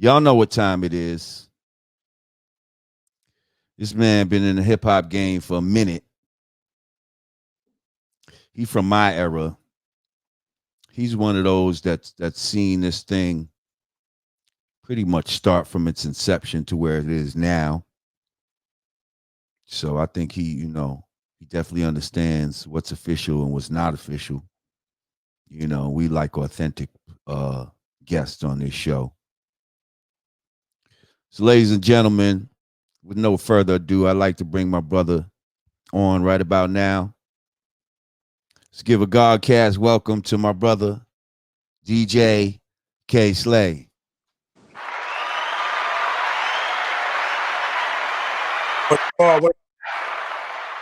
Y'all know what time it is. This man been in the hip hop game for a minute. He from my era. He's one of those that's seen this thing pretty much start from its inception to where it is now. So I think he definitely understands what's official and what's not official. We like authentic guests on this show. So, ladies and gentlemen, with no further ado, I'd like to bring my brother on right about now. Let's give a Godcast welcome to my brother, DJ K Slay.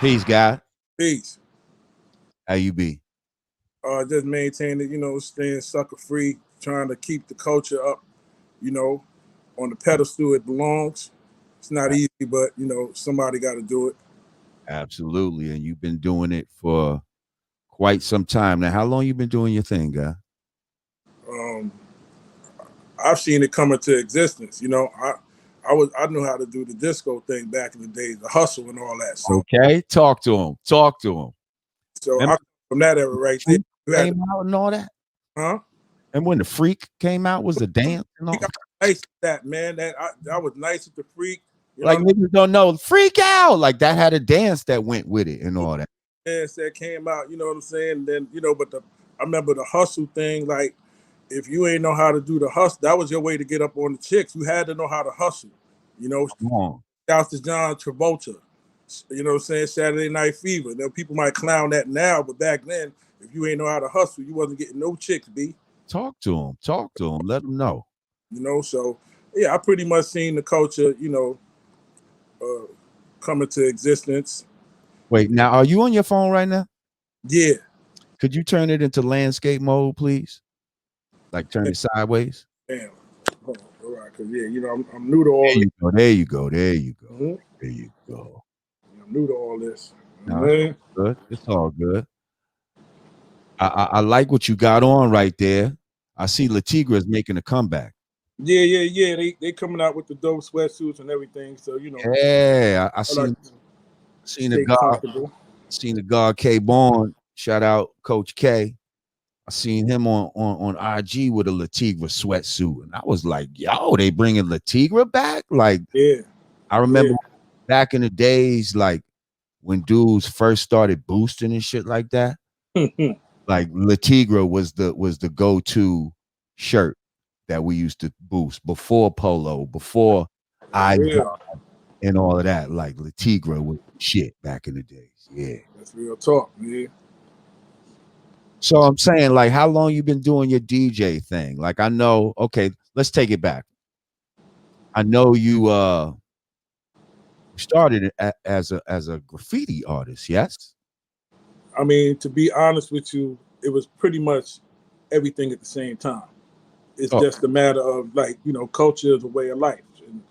Peace, guy. Peace. How you be? Just maintaining, staying sucker free, trying to keep the culture up, on the pedestal it belongs. It's not easy, but somebody got to do it. Absolutely, and you've been doing it for quite some time now. How long you been doing your thing, guy? I've seen it come into existence. I knew how to do the disco thing back in the days, the hustle and all that. So, okay, talk to him. So from that era right there, came out and all that. Huh? And when the Freak came out, was the dance and all nice at that, man. That was nice at the Freak. Like niggas don't know, freak out. Like that had a dance that went with it and all that. Dance that came out, you know what I'm saying? And then, but I remember the hustle thing, like if you ain't know how to do the hustle, that was your way to get up on the chicks. You had to know how to hustle. Shouts to John Travolta. You know what I'm saying? Saturday Night Fever. Now people might clown that now, but back then, if you ain't know how to hustle, you wasn't getting no chicks, B. Talk to him. Let them know. So yeah, I pretty much seen the culture, come into existence. Wait, now are you on your phone right now? Yeah. Could you turn it into landscape mode, please? Like turn it sideways. Damn. Hold on. All right, because I'm new to all this. There you go. Mm-hmm. There you go. I'm new to all this. It's good. It's all good. I like what you got on right there. I see Latigra's making a comeback. Yeah. They coming out with the dope sweatsuits and everything. So Yeah, I seen the God K Bond. Shout out Coach K. I seen him on IG with a Latigra sweatsuit, and I was like, "Yo, they bringing Latigra back?" Like, yeah, I remember back in the days, like when dudes first started boosting and shit like that. Like Latigra was the go-to shirt that we used to boost before Polo, before and all of that. Like Latigra was shit back in the days. Yeah, that's real talk, man. So I'm saying, like, how long you been doing your DJ thing? Like, I know. Okay, let's take it back. I know you started as a graffiti artist. Yes. I mean, to be honest with you, it was pretty much everything at the same time. It's just a matter of culture is a way of life. And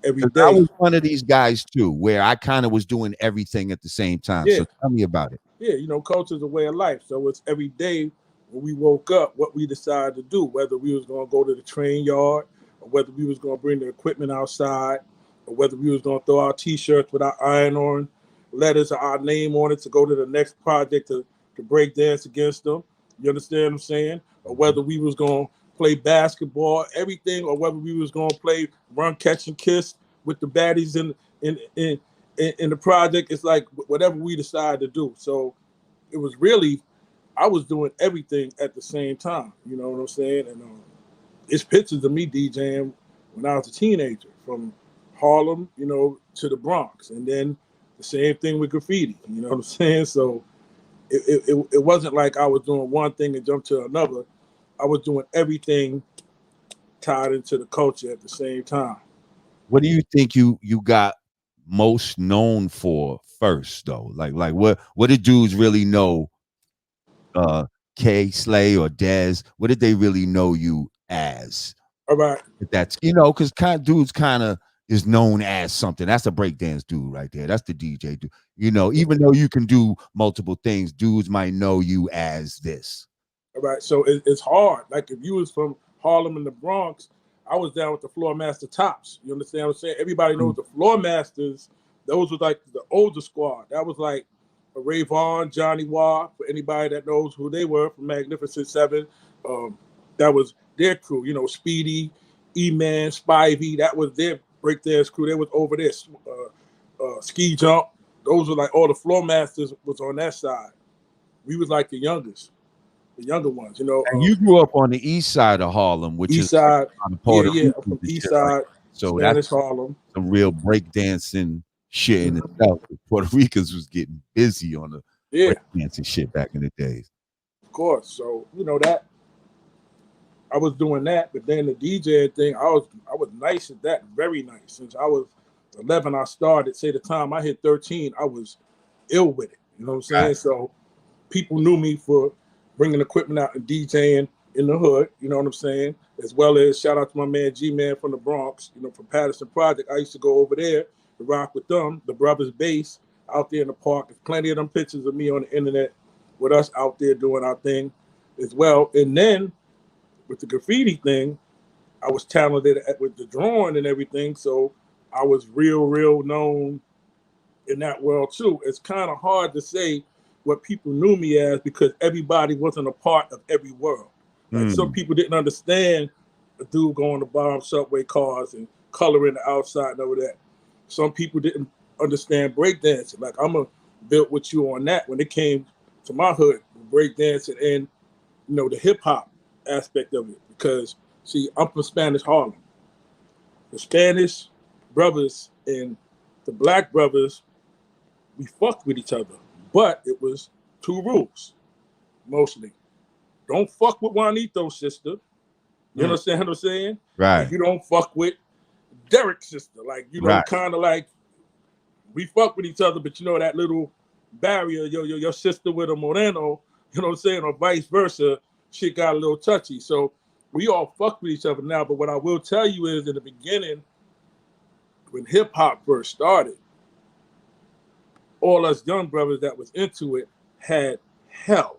every day, I was one of these guys too, where I kind of was doing everything at the same time. Yeah. So tell me about it. Yeah, culture is a way of life. So it's every day when we woke up, what we decided to do, whether we was going to go to the train yard, or whether we was going to bring the equipment outside, or whether we was going to throw our T-shirts with our iron on letters of our name on it to go to the next project to break dance against them. You understand what I'm saying? Or whether we was going to play basketball, everything, or whether we was going to play run, catch, and kiss with the baddies in the project. It's like whatever we decided to do. So it was really, I was doing everything at the same time. You know what I'm saying? And it's pictures of me DJing when I was a teenager from Harlem, to the Bronx. And then the same thing with graffiti. You know what I'm saying? So it wasn't like I was doing one thing and jumped to another. I was doing everything tied into the culture at the same time. What do you think you got most known for first, though? Like what did dudes really know? K Slay or Dez, what did they really know you as? All right. That's because dudes kind of is known as something. That's a breakdance dude right there. That's the DJ dude. Even though you can do multiple things, dudes might know you as this. All right. So it's hard. Like if you was from Harlem and the Bronx, I was down with the Floor Master Tops. You understand what I'm saying? Everybody knows the Floor Masters. Those were like the older squad. That was like a Ray Vaughn, Johnny Wah, for anybody that knows who they were from Magnificent Seven. That was their crew. You know, Speedy, E-Man, Spivey. That was their breakdance crew. They was over there. Ski Jump. Those were like all the Floor Masters was on that side. We was like the youngest. The younger ones, you know. And you grew up on the east side of Harlem, which East is side, yeah, from East Side, so Spanish that's Harlem. Some real breakdancing shit in itself. Puerto Ricans was getting busy on the breakdancing shit back in the days. Of course, so you know that I was doing that, but then the DJ thing, I was nice at that, very nice. Since I was 11, I started. Say the time I hit 13, I was ill with it. You know what I'm saying? Right. So people knew me for bringing equipment out and DJing in the hood, you know what I'm saying? As well as shout out to my man G-Man from the Bronx, you know, from Patterson Project. I used to go over there to rock with them, the Brothers Bass, out there in the park. There's plenty of them pictures of me on the internet with us out there doing our thing as well. And then with the graffiti thing, I was talented with the drawing and everything, so I was real known in that world too. It's kind of hard to say what people knew me as because everybody wasn't a part of every world. Like some people didn't understand a dude going to bomb subway cars and coloring the outside and all that. Some people didn't understand breakdancing. Like I'm built with you on that when it came to my hood, breakdancing and you know the hip hop aspect of it. Because see, I'm from Spanish Harlem. The Spanish brothers and the black brothers, we fucked with each other. But it was two rules, mostly. Don't fuck with Juanito's sister. You understand what I'm saying? Right. And you don't fuck with Derek's sister. Like, you know, kind of like we fuck with each other, but you know that little barrier, your sister with a Moreno, you know what I'm saying, or vice versa, shit got a little touchy. So we all fuck with each other now. But what I will tell you is in the beginning, when hip hop first started, all us young brothers that was into it had hell.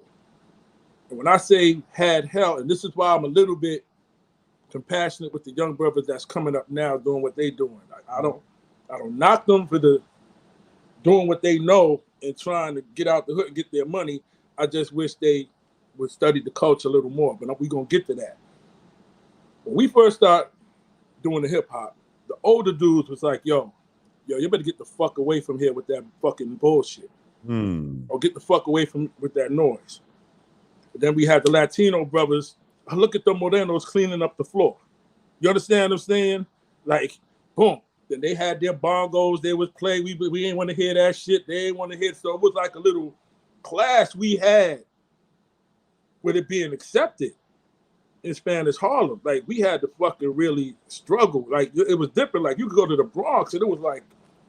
And when I say had hell, and this is why I'm a little bit compassionate with the young brothers that's coming up now doing what they doing. Like, I don't knock them for the doing what they know and trying to get out the hood and get their money. I just wish they would study the culture a little more, but we're going to get to that. When we first started doing the hip hop, the older dudes was like, yo, you better get the fuck away from here with that fucking bullshit. Or get the fuck away from with that noise. But then we had the Latino brothers. I look at the Morenos cleaning up the floor. You understand what I'm saying? Like, boom. Then they had their bongos. They would play. We didn't want to hear that shit. They didn't want to hear it. So it was like a little clash we had with it being accepted in Spanish Harlem. Like, we had to fucking really struggle. Like, it was different. Like, you could go to the Bronx and it was like,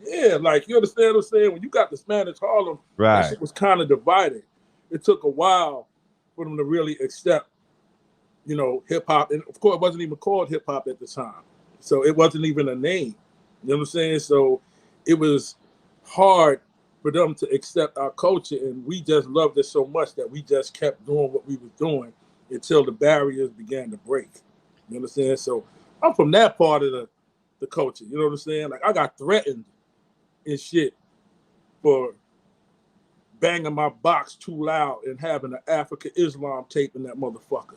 yeah, like, you understand what I'm saying? When you got the Spanish Harlem, that shit was kind of divided. It took a while for them to really accept, you know, hip-hop. And, of course, it wasn't even called hip-hop at the time. So it wasn't even a name. You know what I'm saying? So it was hard for them to accept our culture. And we just loved it so much that we just kept doing what we was doing until the barriers began to break. You understand? So I'm from that part of the culture. You know what I'm saying? Like, I got threatened and shit for banging my box too loud and having an Africa Islam tape in that motherfucker.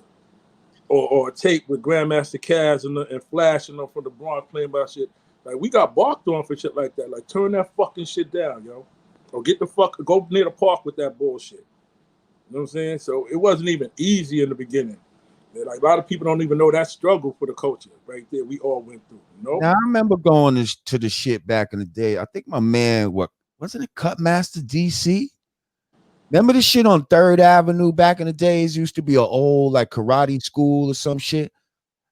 Or a tape with Grandmaster Caz and flashing them from the Bronx playing my shit. Like, we got barked on for shit like that. Like, turn that fucking shit down, yo. Or go near the park with that bullshit. You know what I'm saying? So it wasn't even easy in the beginning. Like, a lot of people don't even know that struggle for the culture right there we all went through. You know? Now, I remember going to the shit back in the day. I think my man, wasn't it Cutmaster DC? Remember the shit on 3rd Avenue back in the days? Used to be an old like karate school or some shit.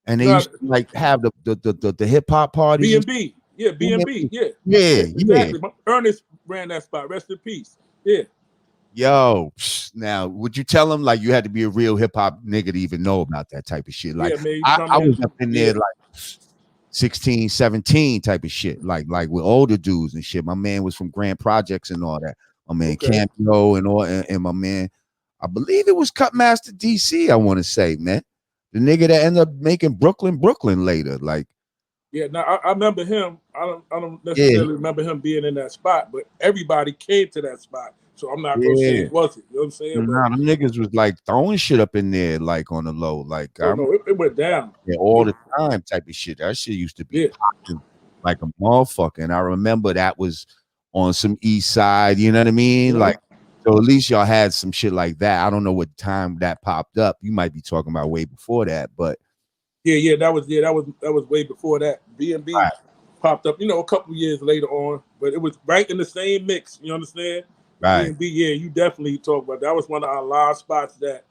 And they used to like have the hip hop parties. B&B. Yeah, B&B. Yeah. Yeah. Exactly. Ernest ran that spot. Rest in peace. Yeah. Yo, now would you tell him like you had to be a real hip hop nigga to even know about that type of shit? Like, man, I was up in there like 16, 17 type of shit, like with older dudes and shit. My man was from Grand Projects and all that. My man Cameo and all, and my man, I believe it was Cutmaster DC. I want to say, man, the nigga that ended up making Brooklyn later. Like, yeah, now I remember him. I don't yeah, necessarily remember him being in that spot, but everybody came to that spot. So I'm not gonna say yeah. it wasn't. You know what I'm saying? But Nah, them niggas was like throwing shit up in there, like on the low. Like oh I'm no, it went down. all the time type of shit. That shit used to be Yeah, popping like a motherfucker. And I remember that was on some east side, you know what I mean? mhm. Like, so at least y'all had some shit like that. I don't know what time that popped up. You might be talking about way before that, but yeah, that was way before that. B&B right, popped up, a couple years later on, but it was right in the same mix. You understand? right. B&B, yeah, you definitely talk about that. Was one of our live spots that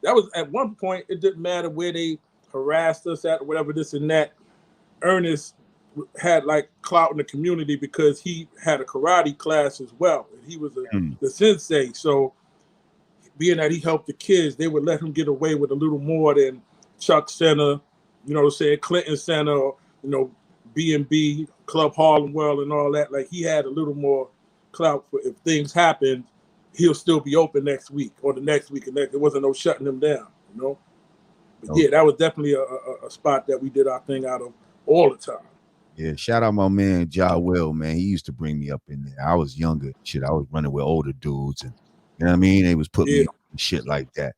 was at one point. It didn't matter where they harassed us at or whatever, this and that. Ernest had like clout in the community because he had a karate class as well, and he was Mm. the sensei. So being that he helped the kids, they would let him get away with a little more than Chuck Center, Clinton Center, B&B, Club Harlem World and all that. Like he had a little more clout for if things happened, he'll still be open next week or the next week. And there wasn't no shutting him down. But Okay. yeah, that was definitely a spot that we did our thing out of all the time. Yeah, shout out my man Ja Will, man. He used to bring me up in there. I was younger, shit. I was running with older dudes, and you know what I mean. They was putting Yeah. me on and shit like that.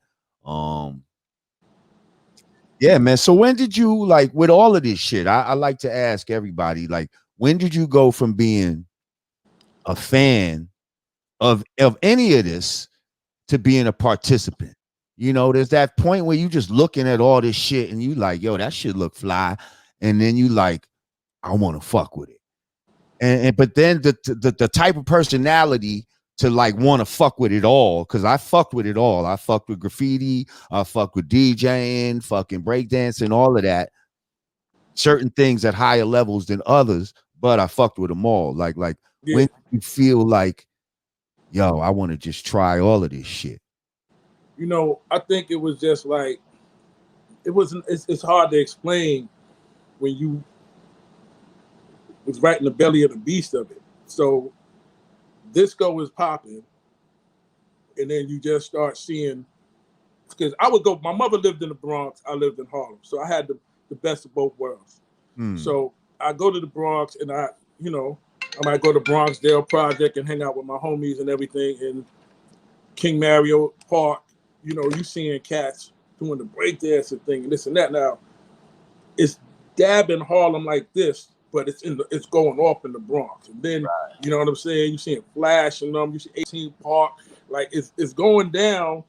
Yeah, man. So when did you like with all of this shit? I like to ask everybody, like, when did you go from being a fan of any of this to being a participant? You know, there's that point where you just looking at all this shit and you like, yo, that shit look fly, and then you like, I want to fuck with it. And but then the type of personality to like want to fuck with it all, because I fucked with it all. I fucked with graffiti, I fucked with DJing, fucking breakdancing, all of that. Certain things at higher levels than others, but I fucked with them all. Like Yeah. when you feel like, yo, I want to just try all of this shit. I think it was just like it wasn't. It's hard to explain when you was right in the belly of the beast of it. So disco was popping, and then you just start seeing because I would go. My mother lived in the Bronx. I lived in Harlem, so I had the best of both worlds. Hmm. So I go to the Bronx, and I might go to Bronxdale Project and hang out with my homies and everything in King Mario Park. You seeing cats doing the breakdancing thing and this and that. Now it's dabbing Harlem like this, but it's going off in the Bronx. And then you know what I'm saying. You seeing Flash and them. You see 18 Park. Like it's going down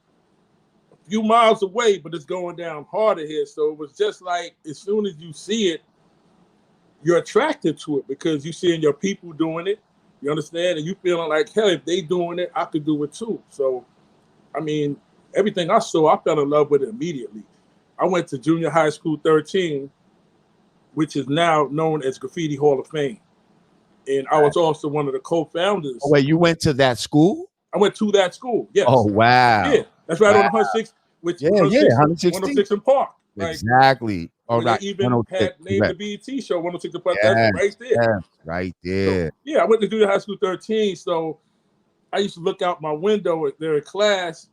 a few miles away, but it's going down harder here. So it was just like as soon as you see it, you're attracted to it because you seeing your people doing it. You understand, and you feeling like hell. If they doing it, I could do it too. So, I mean, everything I saw, I fell in love with it immediately. I went to junior high school 13, which is now known as Graffiti Hall of Fame. And I was also one of the Oh, co-founders. wait, you went to that school? I went to that school. Oh Yes. Yeah. wow. That's right on Wow. the 106, which Yeah, yeah, 106, 116. 106 in Park. Like Exactly. All where they right. even 106. had named the BET show 106 in Park. That's Yes, right there. yes, right So there. yeah, I went to junior high school 13. So I used to look out my window at their class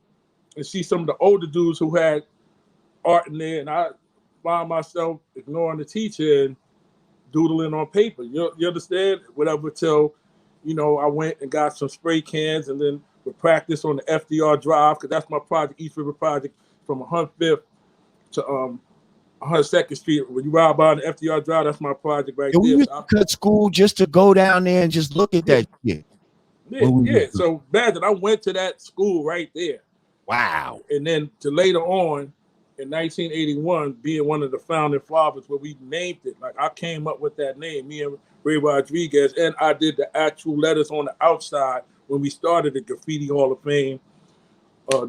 and see some of the older dudes who had art in there, and I find myself ignoring the teacher and doodling on paper. You understand? Whatever till, I went and got some spray cans and then would practice on the FDR Drive because that's my project, East River Project, from 105th to 102nd Street. When you ride by the FDR Drive, that's my project right Yeah, we there. used to cut school just to go down there and just look at Yeah, that shit. yeah, When we yeah. was, So bad that I went to that school right there. wow. And then to later on in 1981, being one of the founding fathers where we named it. Like I came up with that name, me and Ray Rodriguez, and I did the actual letters on the outside when we started the Graffiti Hall of Fame.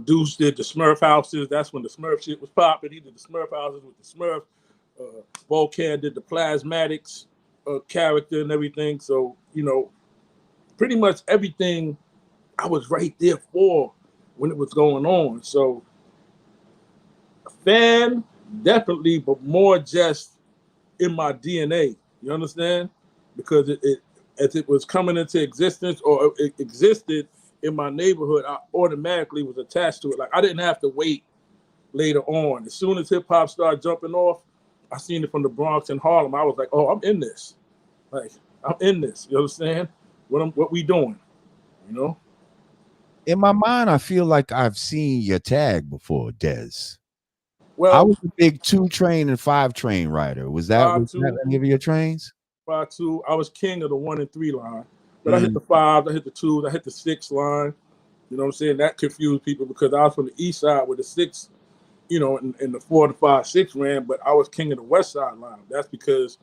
Deuce did the Smurf houses. That's when the Smurf shit was popping. He did the Smurf houses with the Smurf. Volcan did the plasmatics character and everything. So, pretty much everything I was right there for when it was going on. So fan, definitely, but more just in my DNA. You understand? Because as it was coming into existence or it existed in my neighborhood, I automatically was attached to it. Like I didn't have to wait later on. As soon as hip hop started jumping off, I seen it from the Bronx and Harlem. I was like, oh, I'm in this. Like, I'm in this. You understand? What we doing? You know? In my mind, I feel like I've seen your tag before, Dez. I Well, was a big 2 train and 5 train rider. Was that 5'2", any of your trains? 5'2". I was king of the 1 and 3 line. But I hit the 5s, I hit the 2s, I hit the 6 line. You know what I'm saying? That confused people because I was from the east side with the 6, you know, and the 4 to 5, 6 ran, but I was king of the west side line. That's because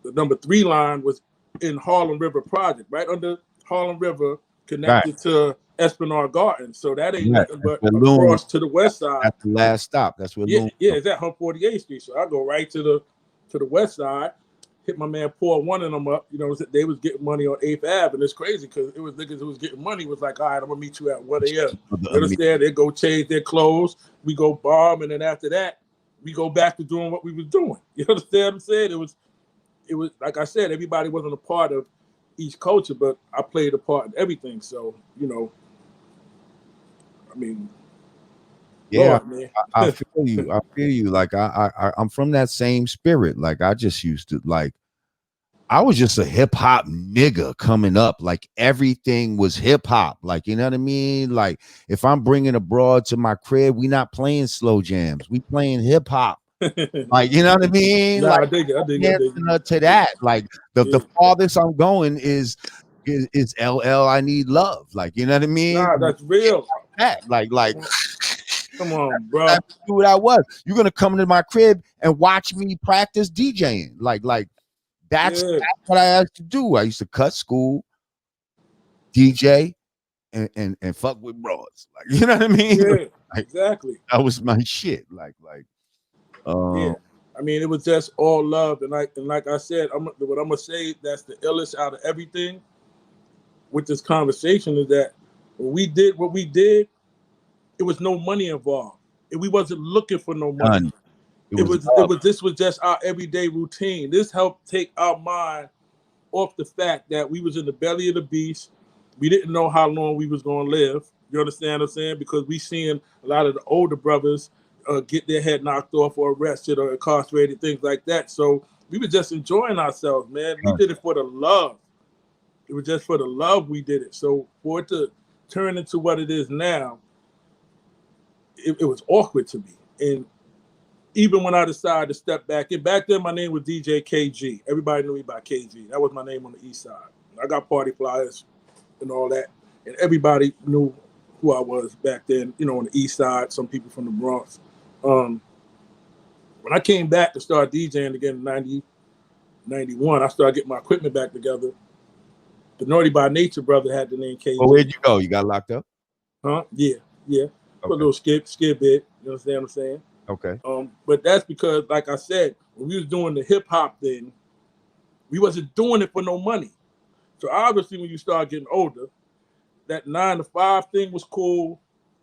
the number 3 line was in Harlem River Project, right under Harlem River, connected to Esplanade Gardens. So that ain't nothing but across to the west side. That's the last stop. That's where yeah, it's at 148th Street. So I go right to the west side, hit my man Paul one of them up. You know, they was getting money on 8th Ave, and it's crazy because it was niggas who was getting money was like, all right, I'm gonna meet you at 1 a.m. You understand? They go change their clothes, we go bomb, and then after that, we go back to doing what we was doing. You understand what I'm saying? It was like I said, everybody wasn't a part of each culture, but I played a part in everything. So, you know, I mean, yeah, Lord, man. I feel you. I feel you. Like I'm from that same spirit. Like I just used to like. I was just a hip hop nigga coming up. Like everything was hip hop. Like, you know what I mean? Like if I'm bringing a broad to my crib, we not playing slow jams. We playing hip hop. Like, you know what I mean? Nah, like I dig it. To that. Like the farthest I'm going is LL. I need love. Like, you know what I mean? Nah, that's real. Like come on, bro. That's what I was. You're gonna come into my crib and watch me practice DJing. Like that's what I had to do. I used to cut school, DJ, and fuck with broads. Like, you know what I mean? Yeah, like, exactly. That was my shit. Yeah. I mean, it was just all love, and like I said, what I'm gonna say, that's the illest out of everything with this conversation is that when we did what we did, it was no money involved. We wasn't looking for no money. This was just our everyday routine. This helped take our mind off the fact that we was in the belly of the beast. We didn't know how long we was gonna live. You understand what I'm saying? Because we seen a lot of the older brothers get their head knocked off or arrested or incarcerated, things like that. So we were just enjoying ourselves, man. We did it for the love. It was just for the love we did it. So for it to turn into what it is now, it was awkward to me. And even when I decided to step back in, back then my name was DJ KG. Everybody knew me by KG. That was my name on the east side. I got party flyers and all that. And everybody knew who I was back then, you know, on the east side, some people from the Bronx. When I came back to start DJing again in 90, 91, I started getting my equipment back together. The Naughty by Nature brother had the name KG. Well, where'd you go? You got locked up? Huh? Yeah. Okay. A little skip bit. You understand what I'm saying? Okay. But that's because, like I said, when we was doing the hip hop thing, we wasn't doing it for no money. So obviously, when you start getting older, that 9 to 5 thing was cool,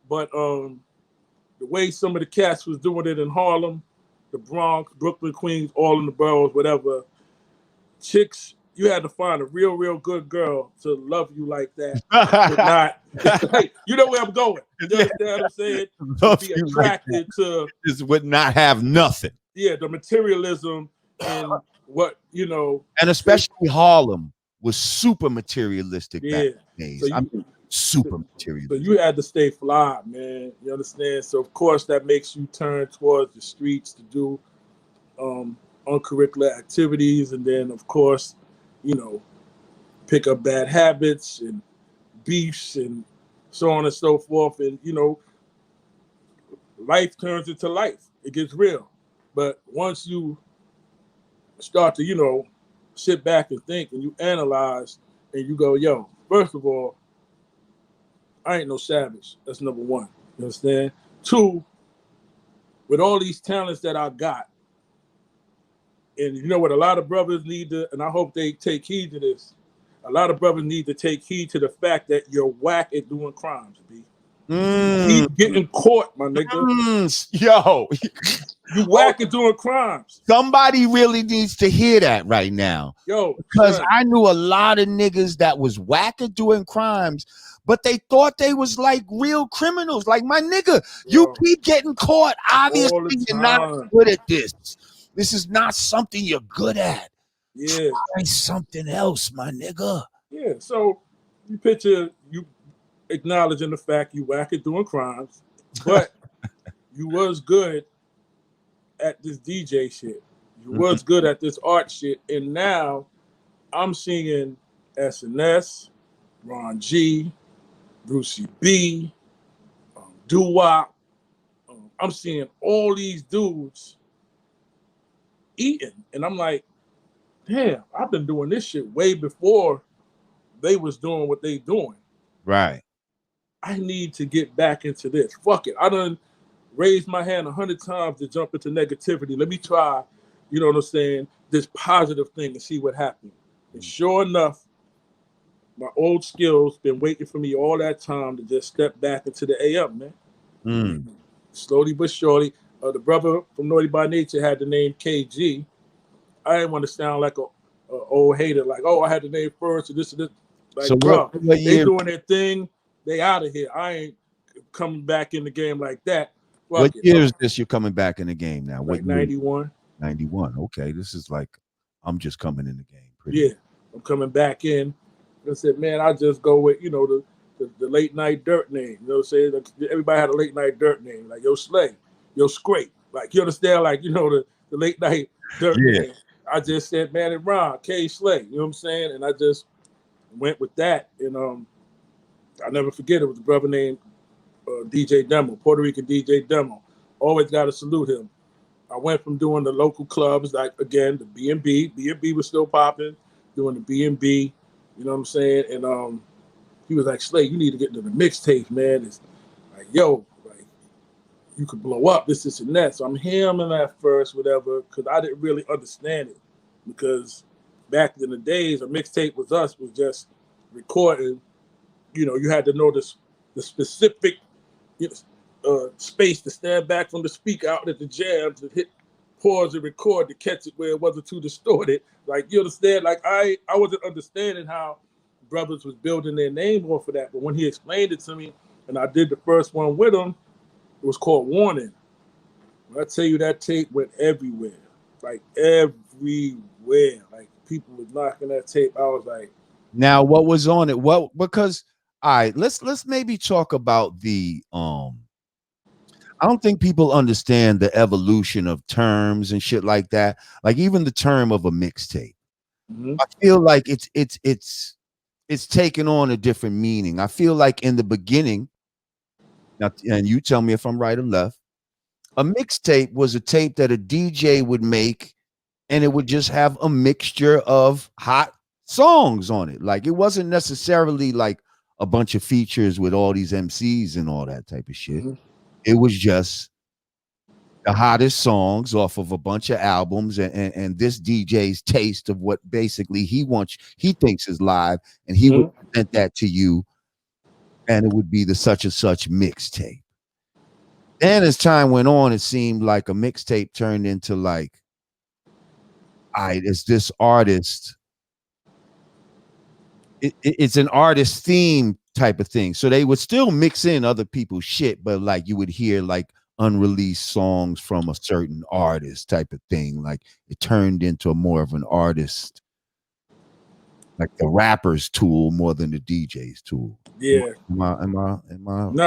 but the way some of the cats was doing it in Harlem, the Bronx, Brooklyn, Queens, all in the boroughs, whatever, chicks, you had to find a real good girl to love you like that. But not, like, you know where I'm going. You understand what I'm saying? To be attracted to. This would not have nothing. Yeah, the materialism and what, you know. And especially Harlem was super materialistic back in the days. So super materialistic. So you had to stay fly, man. You understand? So of course that makes you turn towards the streets to do uncurricular activities, and then of course, you know, pick up bad habits and beefs and so on and so forth. And you know, life turns into life. It gets real. But once you start to, you know, sit back and think and you analyze and you go, yo, first of all, I ain't no savage. That's number one. You understand? 2, with all these talents that I got, and you know what, a lot of brothers need to, and I hope they take heed to this, a lot of brothers need to take heed to the fact that you're whack at doing crimes, B. Keep getting caught, my nigga. Yo. You whack at doing crimes. Somebody really needs to hear that right now. Yo, Because son. I knew a lot of niggas that was whack at doing crimes, but they thought they was like real criminals. Like, my nigga, you Bro, keep getting caught. Obviously, all the you're not time. good at this. This is not something you're good at. Yeah. Try something else, my nigga. Yeah. So you picture you acknowledging the fact you whack at doing crimes, but you was good at this DJ shit. You was good at this art shit. And now I'm seeing SNS, Ron G, Brucey B, Doo-Wop. I'm seeing all these dudes eating. And I'm like, damn, I've been doing this shit way before they was doing what they doing. Right. I need to get back into this. Fuck it. I done raised my hand 100 times to jump into negativity. Let me try, you know what I'm saying, this positive thing and see what happens. And sure enough, my old skills been waiting for me all that time to just step back into the AM, man. Slowly but surely. The brother from Naughty by Nature had the name KG. I didn't want to sound like a old hater, like, oh, I had the name first and this and this. Like, So bro, what they year? doing their thing. They out of here. I ain't coming back in the game like that. Fuck What it. year is this? You're coming back in the game now? Like What year? 91. 91. Okay, this is like I'm just coming in the game. Yeah, I'm coming back in. I said, man, I just go with, you know, the late night dirt name. You know what I'm saying? Everybody had a late night dirt name, like Yo Slay, Yo Scrape. Like, you understand? Like, you know, the late night dirt name. I just said, man, it rhyme, K Slay. You know what I'm saying? And I just went with that. And I'll never forget it was a brother named DJ Demo, Puerto Rican DJ Demo. Always got to salute him. I went from doing the local clubs, like, again, the B&B. B&B was still popping, doing the B&B, you know what I'm saying? And he was like, Slay, you need to get into the mixtape, man. It's like, yo, like, you could blow up, this, and that. So I'm hearing him at first, whatever, because I didn't really understand it. Because back in the days, a mixtape was just recording. You know, you had to know the specific space to stand back from the speaker out at the jam to hit pause and record to catch it where it wasn't too distorted. Like, you understand? Like, I wasn't understanding how brothers was building their name off of that. But when he explained it to me, and I did the first one with him, it was called Warning. When I tell you, that tape went everywhere. Like, everywhere. Like, people was knocking that tape. I was like, now what was on it? Well, because all right, let's maybe talk about the I don't think people understand the evolution of terms and shit like that. Like, even the term of a mixtape. I feel like it's taken on a different meaning. I feel like in the beginning, now, and you tell me if I'm right or left, a mixtape was a tape that a DJ would make, and it would just have a mixture of hot songs on it. Like, it wasn't necessarily like a bunch of features with all these MCs and all that type of shit. It was just the hottest songs off of a bunch of albums, and this DJ's taste of what basically he thinks is live, and he would present that to you, and it would be the such and such mixtape. And as time went on, it seemed like a mixtape turned into like, all right, it's this artist. It's an artist theme type of thing. So they would still mix in other people's shit, but like you would hear like unreleased songs from a certain artist type of thing. Like, it turned into more of an artist, like the rapper's tool more than the DJ's tool. yeah. Am I?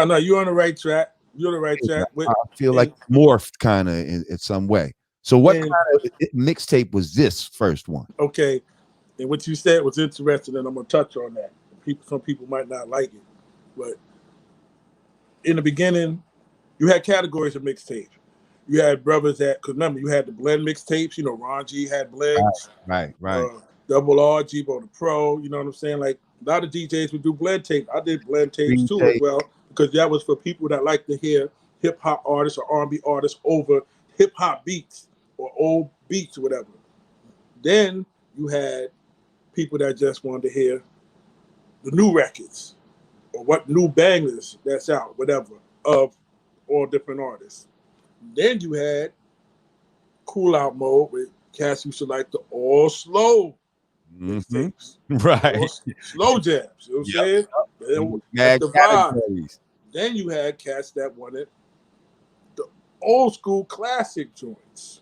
No, you're on the right track. You're on the right track. I feel like morphed kind of in some way. So what kind of mixtape was this first one? Okay, and what you said was interesting, and I'm gonna touch on that. Some people might not like it, but in the beginning, you had categories of mixtapes. You had brothers that, because remember, you had the blend mixtapes. You know, Ron G had blends. Right. Double R, G-Bo the Pro. You know what I'm saying? Like, a lot of DJs would do blend tapes. I did blend tapes too as well, because that was for people that like to hear hip hop artists or R&B artists over hip hop beats or old beats or whatever. Then you had people that just wanted to hear the new records or what new bangers that's out, whatever, of all different artists. Then you had cool out mode with cats used to like the all slow mixtapes. Right. All slow jams. You know what I'm saying? Mad That's the vibe. categories. Then you had cats that wanted the old school classic joints.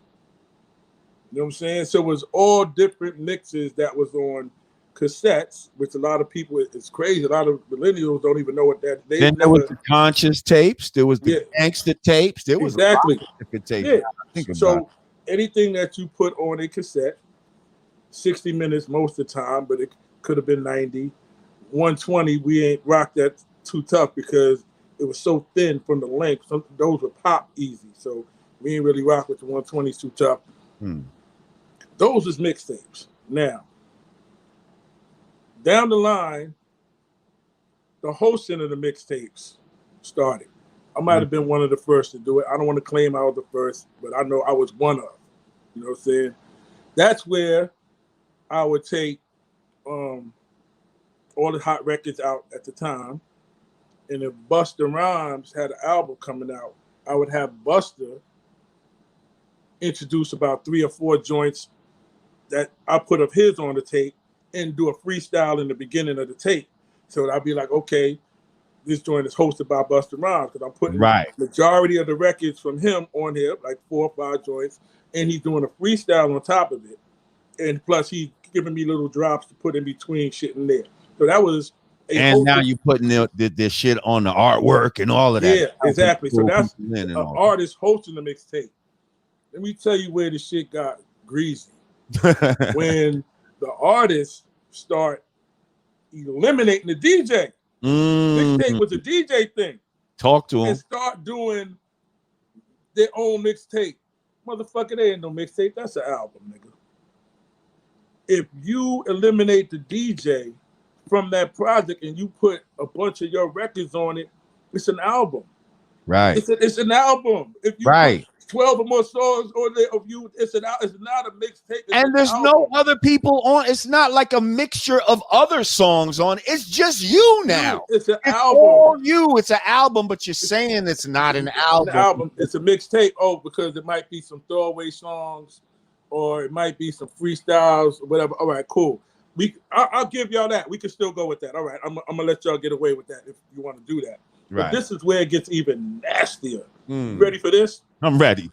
You know what I'm saying? So it was all different mixes that was on cassettes, which a lot of people, it's crazy. A lot of millennials don't even know what that. Then there was the conscious tapes. There was the gangster tapes. There was exactly a lot of different tapes. Yeah. Think about So anything that you put on a cassette, 60 minutes most of the time, but it could have been 90. 120, we ain't rocked that too tough because it was so thin from the length. Those would pop easy. So we ain't really rock with the 120s too tough. Those is mixtapes. Now, down the line, the hosting of the mixtapes started. I might have been one of the first to do it. I don't want to claim I was the first, but I know I was one of. You know what I'm saying? That's where I would take all the hot records out at the time. And if Busta Rhymes had an album coming out, I would have Busta introduce about 3 or 4 joints that I put of his on the tape and do a freestyle in the beginning of the tape. So I'd be like, okay, this joint is hosted by Busta Rhymes because I'm putting majority of the records from him on here, like 4 or 5 joints, and he's doing a freestyle on top of it. And plus he's giving me little drops to put in between shit in there. So that was now you putting this shit on the artwork and all of that. Yeah, exactly. So that's an artist hosting the mixtape. Let me tell you where the shit got greasy. When the artists start eliminating the DJ. Mixtape was a DJ thing. Talk to them. And start doing their own mixtape. Motherfucker, they ain't no mixtape. That's an album, nigga. If you eliminate the DJ from that project and you put a bunch of your records on it, it's an album. Right. It's an album. If you put 12 or more songs on there of you, it's not a mixtape. And there's no other people on. It's not like a mixture of other songs on. It's just you now. It's an album. All you. It's an album, but you're saying it's not an album. It's a mixtape. Oh, because it might be some throwaway songs, or it might be some freestyles, or whatever. All right, cool. I'll give y'all that. We can still go with that. All right, I'm gonna let y'all get away with that if you want to do that. Right. But this is where it gets even nastier. You ready for this? I'm ready.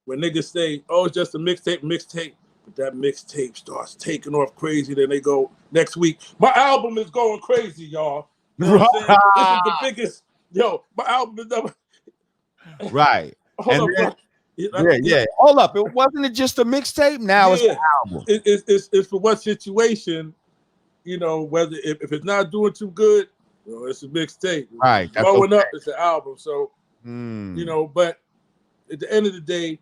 When niggas say, "Oh, it's just a mixtape," but that mixtape starts taking off crazy, then they go next week, "My album is going crazy, y'all." You know what I'm saying? This is the biggest. Yo, my album is never. Right. Hold up. Yeah. Hold up. It wasn't just a mixtape. Now it's an album. It's for what situation, you know, whether if it's not doing too good, you know, it's a mixtape. Right. Blowing up, it's an album. So, you know, but at the end of the day,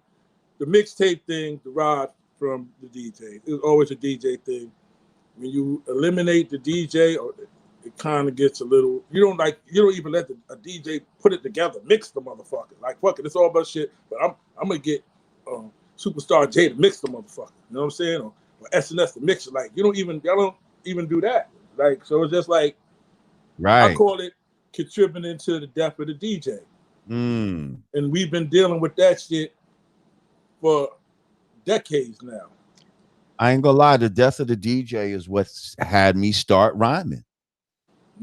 the mixtape thing derived from the DJ. It was always a DJ thing. When you eliminate the DJ, it kind of gets a little. You don't even let a DJ put it together, mix the motherfucker. Like fuck it, it's all about shit. But I'm gonna get Superstar J to mix the motherfucker. You know what I'm saying? Or SNS to mix it. Like y'all don't even do that. Like so, it's just like I call it contributing to the death of the DJ. And we've been dealing with that shit for decades now. I ain't gonna lie, the death of the DJ is what had me start rhyming.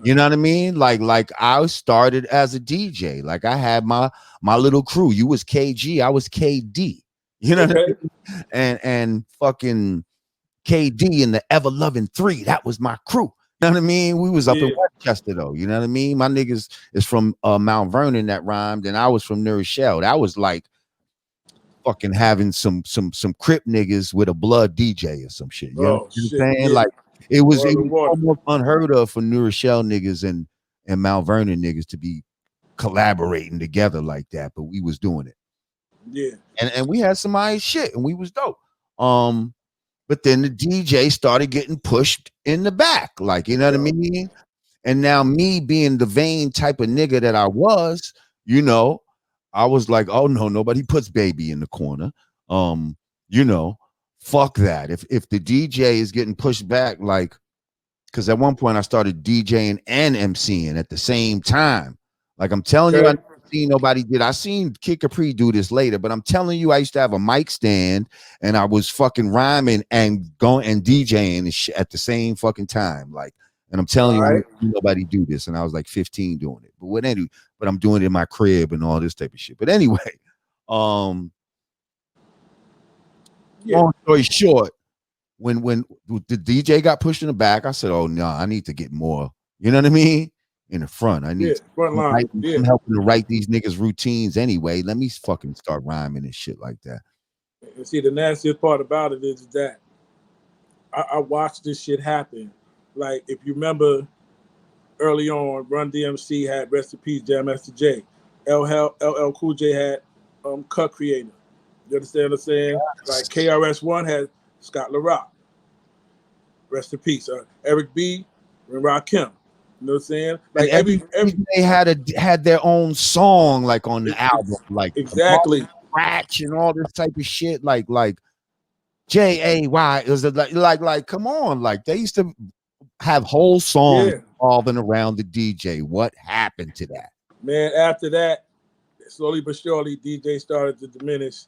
You know what I mean? Like I started as a DJ. Like I had my little crew. You was KG, I was KD. You know what I mean? And fucking KD and the Ever Loving 3, that was my crew. You know what I mean? We was up in Westchester though. You know what I mean? My niggas is from Mount Vernon that rhymed, and I was from New Rochelle. That was like fucking having some Crip niggas with a blood DJ or some shit. You know what I'm saying? Yeah. Like it was almost unheard of for New Rochelle niggas and Mount Vernon niggas to be collaborating together like that, but we was doing it. Yeah. And we had some nice shit and we was dope. But then the DJ started getting pushed in the back, like, you know what I mean? And now me being the vain type of nigga that I was, you know, I was like, oh no, nobody puts Baby in the corner. You know, fuck that. If the DJ is getting pushed back, like, because at one point I started DJing and MCing at the same time. Like I'm telling you, seen nobody did. I seen Kid Capri do this later, but I'm telling you, I used to have a mic stand and I was fucking rhyming and going and DJing and shit at the same fucking time. Like, and I'm telling you, I Right. didn't see nobody do this, and I was like 15 doing it. But what anyway, but I'm doing it in my crib and all this type of shit. But anyway, um, Yeah. long story short, when the DJ got pushed in the back, I said, "Oh no, I need to get more." You know what I mean? In the front, I Yeah. need to. Front line. Yeah. I'm helping to write these niggas routines anyway. Let me fucking start rhyming and shit like that. And see, the nastiest part about it is that I watched this shit happen. Like, if you remember early on, Run DMC had Rest in Peace Jam Master J. LL Cool J had Cut Creator. You understand what I'm saying? Like KRS-One had Scott LaRock. Rest in peace. Eric B. and Rakim. You know what I'm saying? Like And they had their own song like on the album, like exactly scratch and all this type of shit, like JAY. It was like come on, like they used to have whole songs revolving around the DJ. What happened to that? Man, after that, slowly but surely, DJ started to diminish,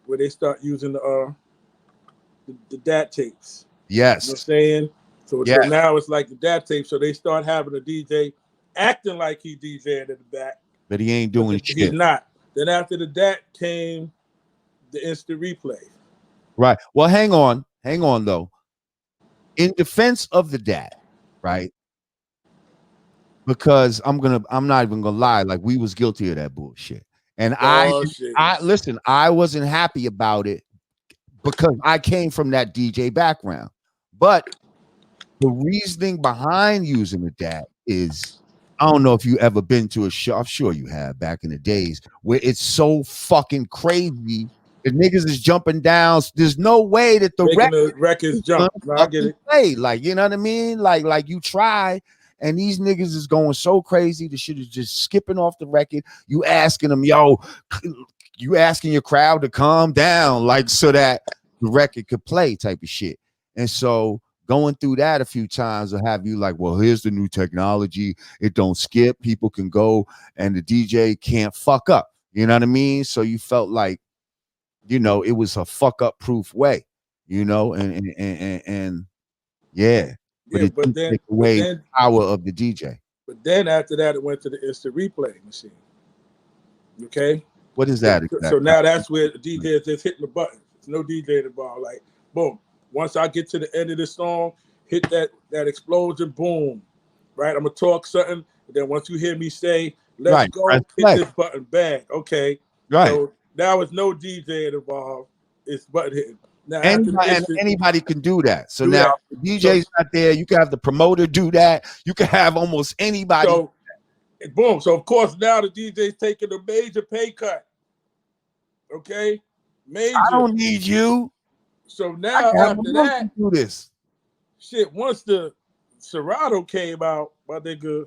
where they start using the DAT tapes. Yes. You know what I'm saying? So now it's like the DAT tape. So they start having a DJ acting like he DJing in the back. But he ain't doing shit. He's not. Then after the DAT came the instant replay. Right. Well, hang on though. In defense of the DAT, right? Because I'm not even gonna lie, like we was guilty of that bullshit. And I listen, I wasn't happy about it because I came from that DJ background. But the reasoning behind using the DAT is, I don't know if you ever been to a show. I'm sure you have back in the days where it's so fucking crazy. The niggas is jumping down. There's no way that the records jump. No, I get it. Play. Like, you know what I mean? Like you try, and these niggas is going so crazy. The shit is just skipping off the record. You asking them, yo, you asking your crowd to calm down, like so that the record could play type of shit. And so going through that a few times will have you like, well, here's the new technology. It don't skip. People can go and the DJ can't fuck up. You know what I mean? So you felt like, you know, it was a fuck up proof way, you know, and yeah. But it didn't take away the power of the DJ. But then after that, it went to the instant replay machine. Okay? What is that exactly? So now that's where the DJ is just hitting the button. There's no DJ involved. Like, boom. Once I get to the end of the song, hit that explosion, boom. Right? I'm going to talk something. And then once you hear me say, let's go, hit this button, bang. Okay. Right. So now it's no DJ involved. It's button hitting. Now, anybody can do that. So now the DJ's not there. You can have the promoter do that. You can have almost anybody. So, boom. So, of course, now the DJ's taking a major pay cut. Okay? Major. I don't need you. So now after that, do this shit. Once the Serato came out, my nigga,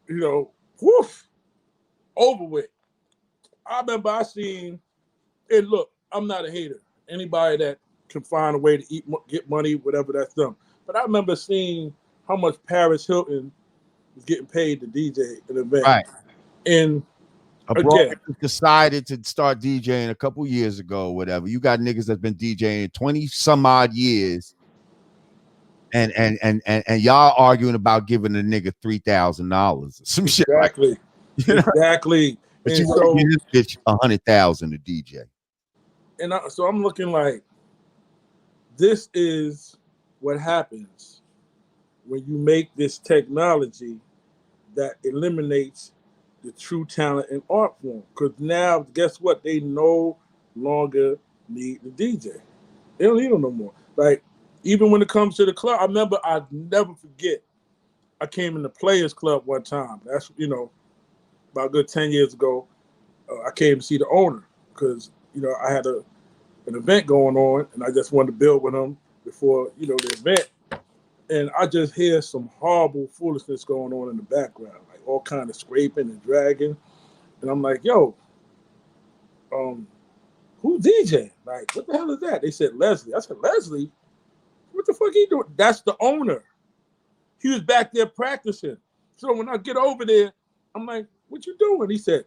you know, woof, over with. I remember I seen, and look, I'm not a hater. Anybody that can find a way to get money, whatever, that's them. But I remember seeing how much Paris Hilton was getting paid to DJ an event. Right. And again, decided to start DJing a couple years ago, or whatever. You got niggas that's been DJing 20 some odd years, and y'all arguing about giving a nigga $3,000 or some shit. Exactly. Like, exactly. But you want to give this bitch 100,000 a DJ. And so I'm looking like, this is what happens when you make this technology that eliminates the true talent and art form. Because now, guess what? They no longer need the DJ. They don't need them no more. Like, even when it comes to the club, I remember, I'd never forget, I came in the Players Club one time. That's, you know, about a good 10 years ago. I came to see the owner because, you know, I had an event going on and I just wanted to build with him before, you know, the event. And I just hear some horrible foolishness going on in the background, like all kind of scraping and dragging. And I'm like, yo, who's DJ? Like, what the hell is that? They said Leslie. I said, Leslie? What the fuck he doing? That's the owner. He was back there practicing. So when I get over there, I'm like, what you doing? He said,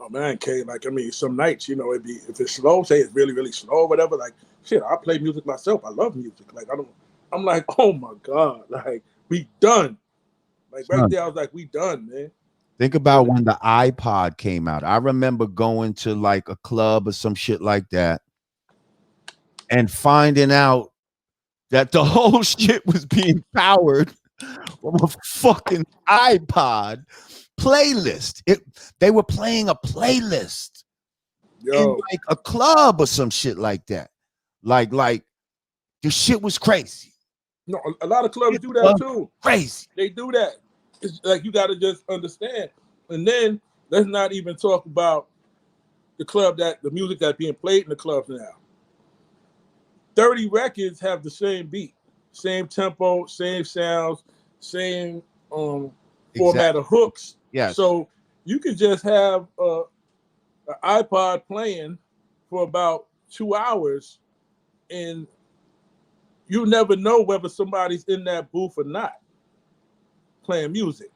Oh man, K, like I mean, some nights, you know, it'd be if it's slow, say it's really, really slow or whatever. Like shit, I play music myself. I love music. Like I don't. I'm like, oh my god, like we done. Like right Son, there, I was like, we done, man. think about when the iPod came out. I remember going to like a club or some shit like that and finding out that the whole shit was being powered from a fucking iPod playlist. They were playing a playlist in Yo, like a club or some shit like that. Like the shit was crazy. no, a lot of clubs It do that was too. crazy. They do that. It's like you got to just understand. And then let's not even talk about the music that's being played in the clubs now. 30 records have the same beat, same tempo, same sounds, same format Exactly. of hooks. Yes. So you could just have an iPod playing for about 2 hours, and you never know whether somebody's in that booth or not playing music.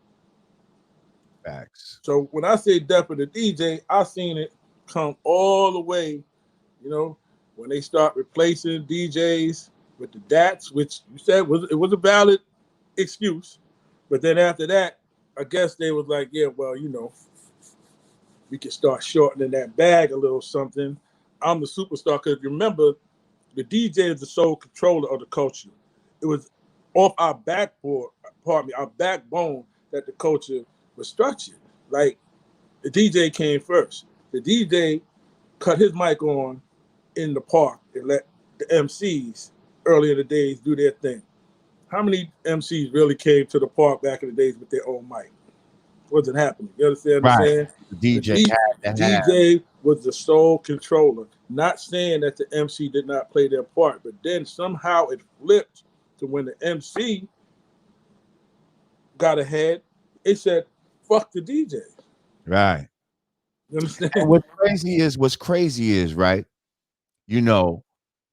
Facts. So when I say death of the DJ, I've seen it come all the way, you know, when they start replacing DJs with the DATs, which you said was a valid excuse. But then after that, I guess they was like, yeah, well, you know, we can start shortening that bag a little something. I'm the superstar because remember, the DJ is the sole controller of the culture. It was off our our backbone that the culture was structured. Like the DJ came first. The DJ cut his mic on in the park and let the MCs early in the days do their thing. How many MCs really came to the park back in the days with their own mic? Wasn't happening. You understand what I'm Right. saying? The The DJ had to have. DJ was the sole controller. Not saying that the MC did not play their part, but then somehow it flipped to when the MC got ahead, it said, fuck the DJ. Right. You understand? And what's crazy is, right? You know,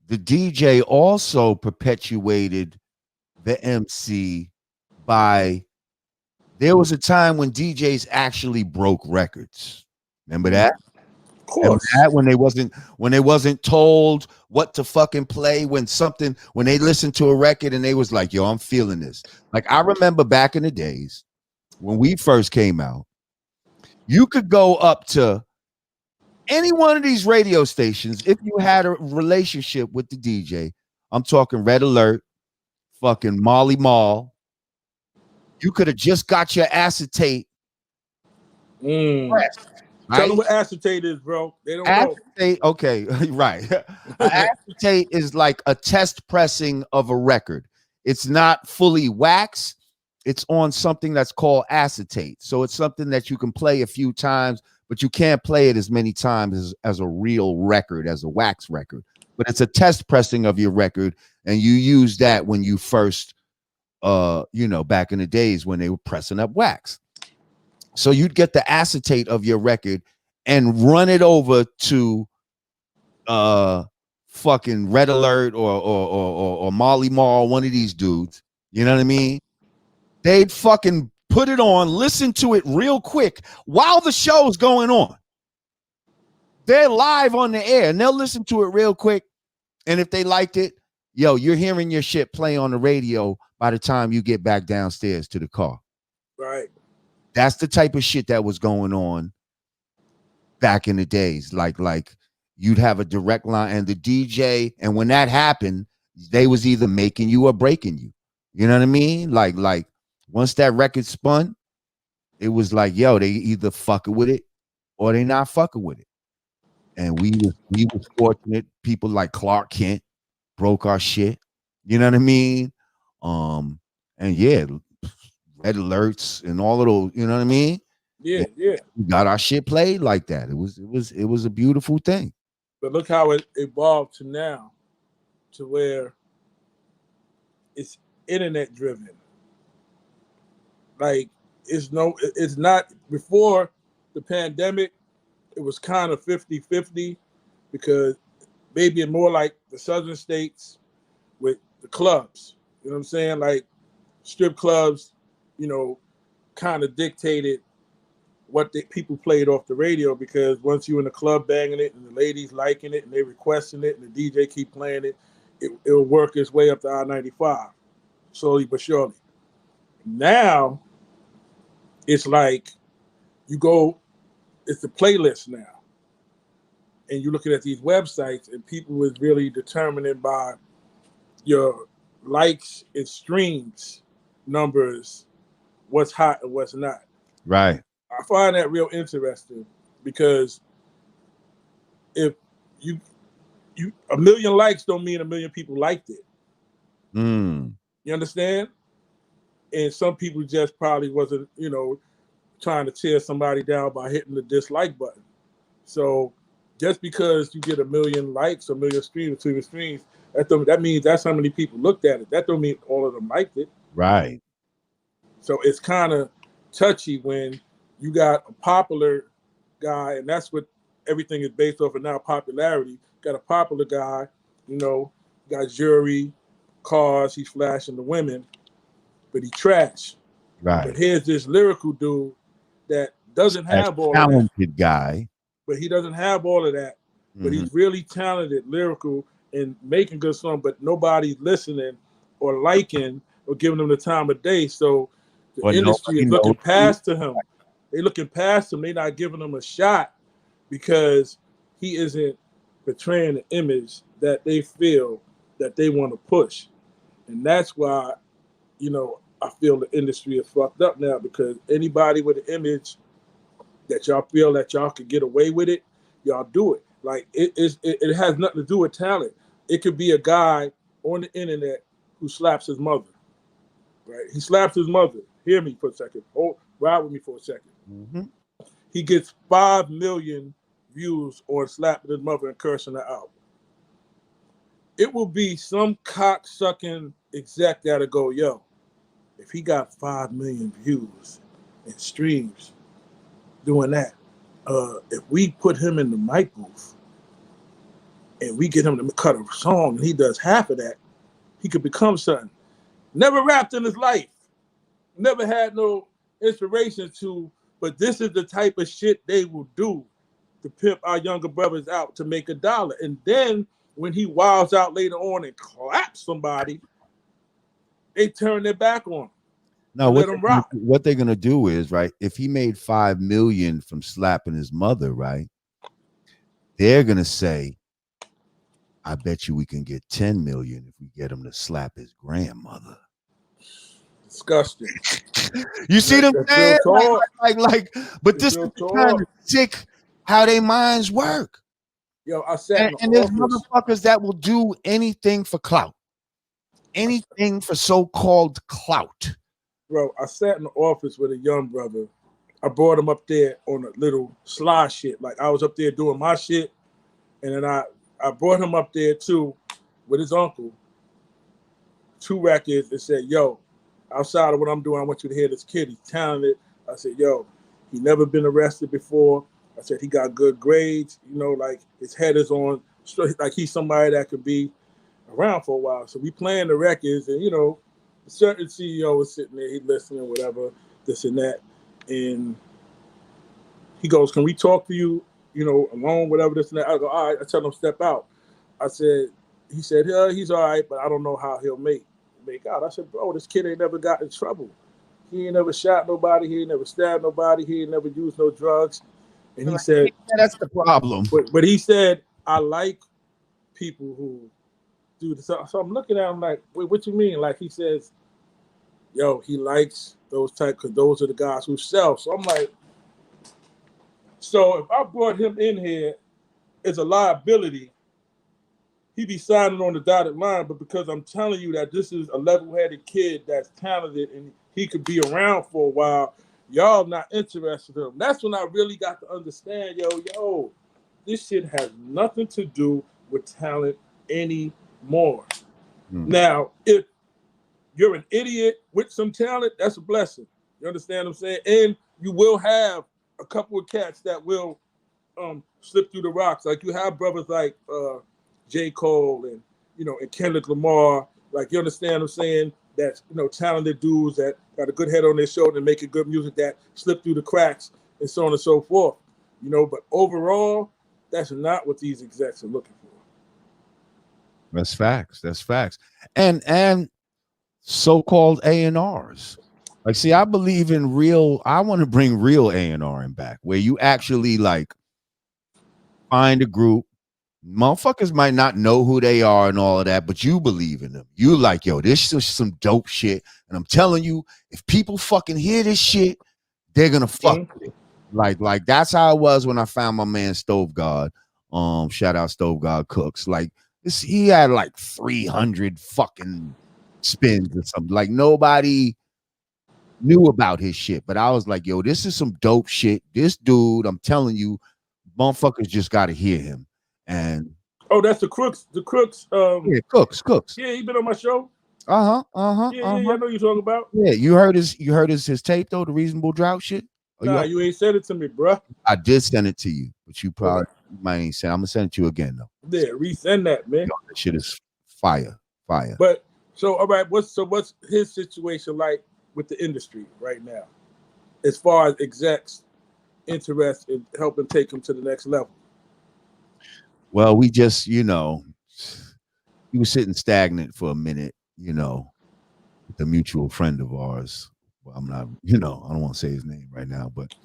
the DJ also perpetuated the MC by there was a time when DJs actually broke records. Remember that? Of Remember course. that when they wasn't told what to fucking play when they listened to a record and they was like, yo, I'm feeling this. Like I remember back in the days when we first came out, you could go up to any one of these radio stations if you had a relationship with the DJ. I'm talking Red Alert, fucking Molly Mall. You could have just got your acetate Mm. pressed, Tell right? them what acetate is, bro. They don't know. Acetate, okay, right. Acetate is like a test pressing of a record. It's not fully wax. It's on something that's called acetate. So it's something that you can play a few times, but you can't play it as many times as a real record, as a wax record. But it's a test pressing of your record, and you use that when you first, back in the days when they were pressing up wax. So you'd get the acetate of your record and run it over to fucking Red Alert or Molly Mall, one of these dudes. You know what I mean? They'd fucking put it on, listen to it real quick while the show's going on. They're live on the air and they'll listen to it real quick. And if they liked it, yo, you're hearing your shit play on the radio by the time you get back downstairs to the car. Right. That's the type of shit that was going on back in the days. Like you'd have a direct line and the DJ, and when that happened, they was either making you or breaking you. You know what I mean? Like once that record spun, it was like, yo, they either fucking with it or they not fucking with it. And we was fortunate. People like Clark Kent broke our shit. You know what I mean? And yeah, red alerts and all of those, you know what I mean? Yeah, Yeah, yeah. we got our shit played like that. It was a beautiful thing. But look how it evolved to now, to where it's internet driven. Like it's not before the pandemic, it was kind of 50-50 because maybe more like the southern states with the clubs. You know what I'm saying? Like strip clubs, you know, kind of dictated what people played off the radio, because once you in the club banging it and the ladies liking it and they requesting it and the DJ keep playing it, it'll work its way up to I-95, slowly but surely. Now it's like you go, it's the playlist now, and you're looking at these websites, and people is really determining by your likes and streams numbers what's hot and what's not. Right. I find that real interesting, because if you a million likes don't mean a million people liked it. You understand? And some people just probably wasn't, trying to tear somebody down by hitting the dislike button. So just because you get a million likes, a million streams, 2 million streams, that means that's how many people looked at it. That don't mean all of them liked it. Right. So it's kind of touchy when you got a popular guy, and that's what everything is based off of now, popularity. Got a popular guy, got jewelry, cars, he's flashing the women, but he trash. Right. But here's this lyrical dude that doesn't have all of that. Talented guy. But he doesn't have all of that. But he's really talented, lyrical, and making good songs, but nobody's listening or liking or giving him the time of day. So the industry is looking past to him. They're looking past him. They're not giving him a shot because he isn't portraying the image that they feel that they want to push. And that's why, I feel the industry is fucked up now, because anybody with an image that y'all feel that y'all could get away with it, y'all do it. Like it has nothing to do with talent. It could be a guy on the internet who slaps his mother, right? He slaps his mother. Hear me for a second. Ride with me for a second. He gets 5 million views on slapping his mother and cursing her out. It will be some cock-sucking exec that'll go, yo, if he got 5 million views and streams doing that, if we put him in the mic booth and we get him to cut a song and he does half of that, he could become something. Never rapped in his life. Never had no inspiration to, but this is the type of shit they will do to pimp our younger brothers out to make $1. And then when he wilds out later on and claps somebody, they turn their back on him. No, what they're gonna do is, right, if he made 5 million from slapping his mother, right, they're gonna say, I bet you we can get 10 million if we get him to slap his grandmother. Disgusting. You see them saying? Like, but this is kind of sick how their minds work. Yo, I sat and there's motherfuckers that will do anything for clout. Anything for so-called clout. Bro, I sat in the office with a young brother. I brought him up there on a little sly shit. Like, I was up there doing my shit, and then I brought him up there too with his uncle. 2 records and said, yo, outside of what I'm doing, I want you to hear this kid. He's talented. I said, yo, he never been arrested before. I said, he got good grades. Like, his head is on. Like, he's somebody that could be around for a while. So we playing the records, and, a certain CEO was sitting there, he listening, whatever, this and that. And he goes, can we talk to you, alone, whatever, this and that. I go, all right. I tell him, step out. He said, yeah, he's all right, but I don't know how he'll make out. I said, bro, this kid ain't never got in trouble. He ain't never shot nobody. He ain't never stabbed nobody. He ain't never used no drugs. And he said, that's the problem. But he said, I like people who do this. So I'm looking at him like, wait, what you mean? Like, he says, yo, he likes those type, because those are the guys who sell. So I'm like, so if I brought him in here as a liability, he'd be signing on the dotted line. But because I'm telling you that this is a level-headed kid that's talented and he could be around for a while, y'all not interested in him. That's when I really got to understand, yo, this shit has nothing to do with talent anymore. Now, if you're an idiot with some talent, that's a blessing. You understand what I'm saying? And you will have a couple of cats that will slip through the rocks. Like, you have brothers like J. Cole and, and Kendrick Lamar. Like, you understand what I'm saying? That's, talented dudes that got a good head on their shoulder and making good music that slip through the cracks and so on and so forth. You know, but overall, that's not what these execs are looking for. That's facts. That's facts. And so-called A&Rs. Like, see, I believe in real. I want to bring real A&R back, where you actually like find a group. Motherfuckers might not know who they are and all of that, but you believe in them. You like, yo, this is some dope shit. And I'm telling you, if people fucking hear this shit, they're gonna fuck with it. Like that's how it was when I found my man Stove God. Shout out Stove God Cooks. Like this, he had like 300 fucking spins or something. Like nobody knew about his shit. But I was like, yo, this is some dope shit. This dude, I'm telling you, motherfuckers just gotta hear him. And that's the Crooks. The Crooks. yeah, Cooks. Yeah, he been on my show. Yeah, I know you're talking about. Yeah, you heard his tape though, the Reasonable Drought shit. Nah, you ain't said it to me, bruh. I did send it to you, but you probably might ain't send. I'm gonna send it to you again though. Yeah, resend that, man. Yo, that shit is fire. But so all right, what's his situation like with the industry right now, as far as execs interest in helping take him to the next level? Well, we just, he was sitting stagnant for a minute, with a mutual friend of ours. Well, I'm not, I don't want to say his name right now, but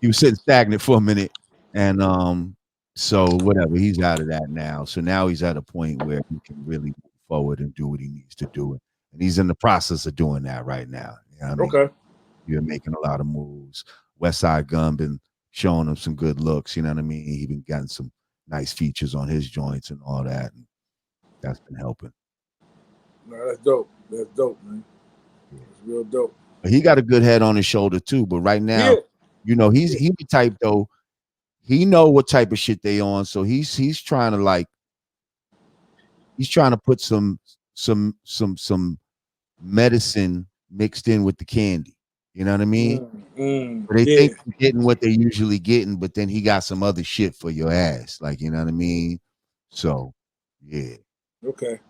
he was sitting stagnant for a minute. And so whatever, he's out of that now. So now he's at a point where he can really move forward and do what he needs to do. And he's in the process of doing that right now. You know what I mean? Okay. You're making a lot of moves. West Side Gun been showing him some good looks, you know what I mean? He been getting some nice features on his joints and all that. And that's been helping. No, that's dope. That's dope, man. It's real dope. But he got a good head on his shoulder too. But right now, he's the type though. He know what type of shit they on. So he's trying to put some medicine mixed in with the candy. You know what I mean? They think they're getting what they're usually getting, but then he got some other shit for your ass. Like, you know what I mean? So, yeah. Okay.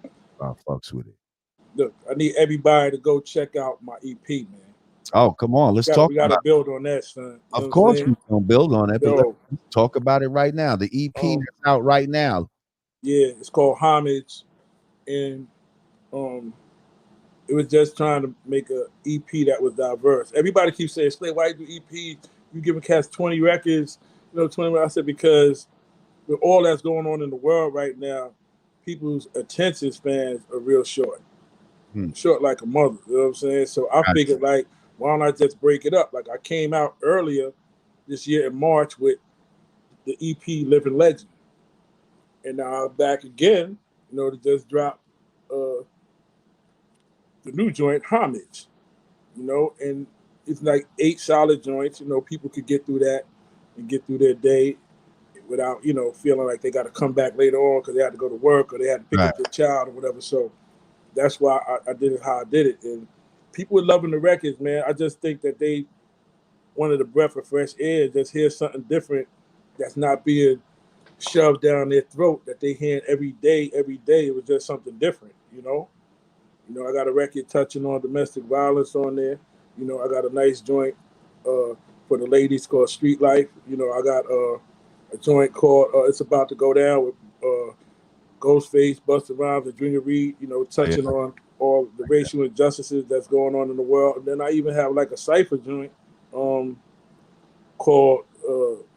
I fucks with it. Look, I need everybody to go check out my EP, man. Oh, come on. We gotta build on that, son. Of course we're gonna build on it, but let's talk about it right now. The EP is out right now. Yeah, it's called Homage. And it was just trying to make a EP that was diverse. Everybody keeps saying, Slay, why you do EP? You giving cats 20 records, 20. I said, because with all that's going on in the world right now, people's attention spans are real short. Short like a mother, you know what I'm saying? So I figured, like, why don't I just break it up? Like, I came out earlier this year in March with the EP Living Legend. And now I'm back again, to just drop the new joint, Homage. And it's like 8 solid joints. People could get through that and get through their day without, feeling like they got to come back later on because they had to go to work or they had to pick up their child or whatever. So that's why I did it how I did it. And people were loving the records, man. I just think that they wanted a breath of fresh air, just hear something different that's not being shoved down their throat that they hear every day. It was just something different, I got a record touching on domestic violence on there. I got a nice joint for the ladies called Street Life. I got a joint called It's About to Go Down with Ghostface, Busta Rhymes, and Junior Reed, touching on all the racial injustices that's going on in the world. And then I even have like a cypher joint called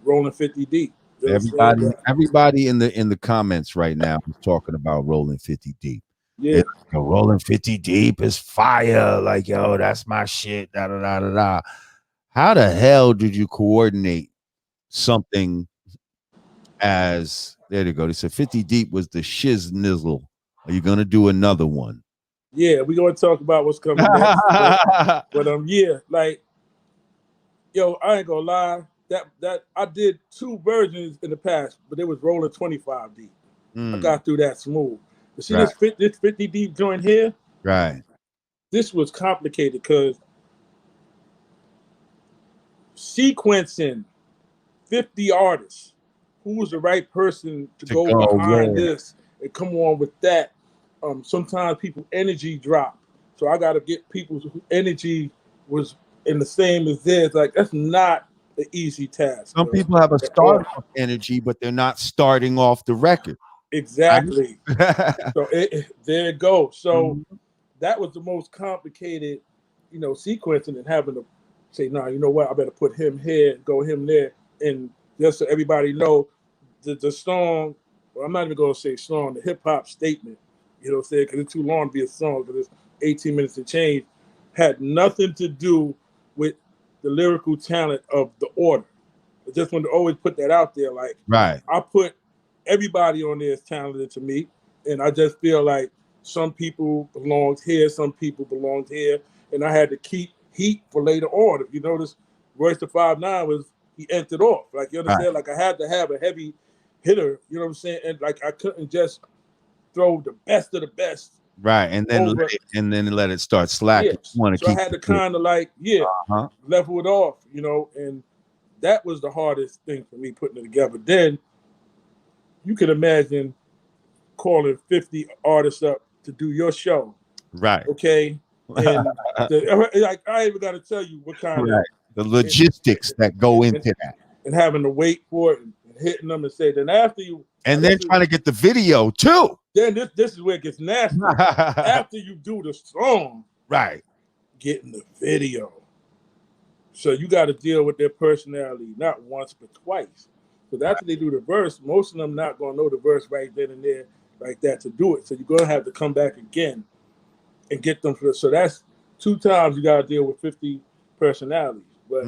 Rolling 50 Deep. Everybody in the comments right now is talking about Rolling 50 Deep. Yeah, Rolling 50 Deep is fire. Like, yo, that's my shit. Da da da da da. How the hell did you coordinate something as there you go? They said 50 Deep was the shiz nizzle. Are you gonna do another one? Yeah, we're gonna talk about what's coming next. but yeah, like, yo, I ain't gonna lie. That I did 2 versions in the past, but it was Rolling 25 Deep. I got through that smooth. But see, this 50 Deep joint here, right? This was complicated because sequencing 50 artists, who was the right person to go behind this and come on with that. Sometimes people's energy drop, so I got to get people's energy was in the same as theirs. Like, that's not an easy task. Some people have a start off energy, but they're not starting off the record. Exactly. Right? So there it goes. So Mhm. that was the most complicated, sequencing, and having to say, no, you know what, I better put him here, go him there. And just so everybody know, the song, well, I'm not even going to say song, the hip hop statement, you know what I'm saying, because it's too long to be a song, because it's 18 minutes to change, had nothing to do with the lyrical talent of the order. I just want to always put that out there. Like, Right. I put everybody on there as talented to me, and I just feel like some people belonged here, some people belonged here, and I had to keep heat for later on. If you notice, Royce the 5'9" he entered off. Like, you Right. understand? Like, I had to have a heavy hitter, you know what I'm saying? And like, I couldn't just throw the best of the best Right. And then over. let it start slacking. Yes. You want to So I keep had to it. kind of like, Uh-huh. level it off, and that was the hardest thing for me putting it together. Then you can imagine calling 50 artists up to do your show. Right. Okay. And like, I even got to tell you what kind of, Right. The logistics that go and, into that. and having to wait for it and hitting them and say, then after you, And then trying to get the video too. then this is where it gets nasty. After you do the song, Right. getting the video. So you got to deal with their personality, not once, but twice. Because after they do the verse, most of them not going to know the verse right then and there like that to do it. So you're going to have to come back again and get them for. So that's 2 times you got to deal with 50 personalities. But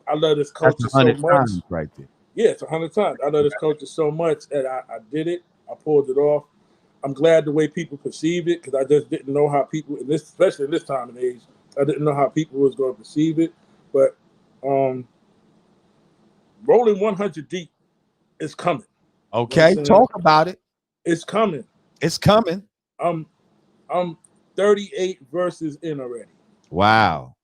I love this culture That's so 100 much. times right there. Yeah, it's 100 times. I love this culture so much that I did it. I pulled it off. I'm glad the way people perceive it, because I just didn't know how people, especially in this time and age, I didn't know how people was going to perceive it. But rolling 100 deep is coming. Okay, You know talk about it. it's coming. It's coming. I'm 38 verses in already. Wow.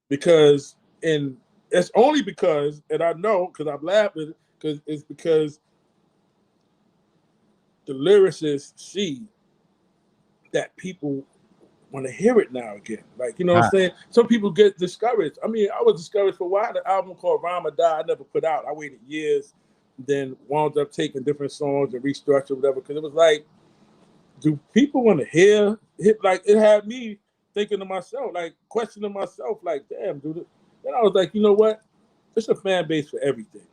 Because, and it's only because, and I know because I'm laughing, because it's because the lyricists see that people want to hear it now again. Like, you know what I'm saying? Some people get discouraged. I mean, I was discouraged for a while. The album called Ramadan, I never put out. I waited years, then wound up taking different songs and restructured whatever, because it was like, do people want to hear it? Like, it had me thinking to myself, like, questioning myself, like, damn, dude. Then I was like, you know what? It's a fan base for everything.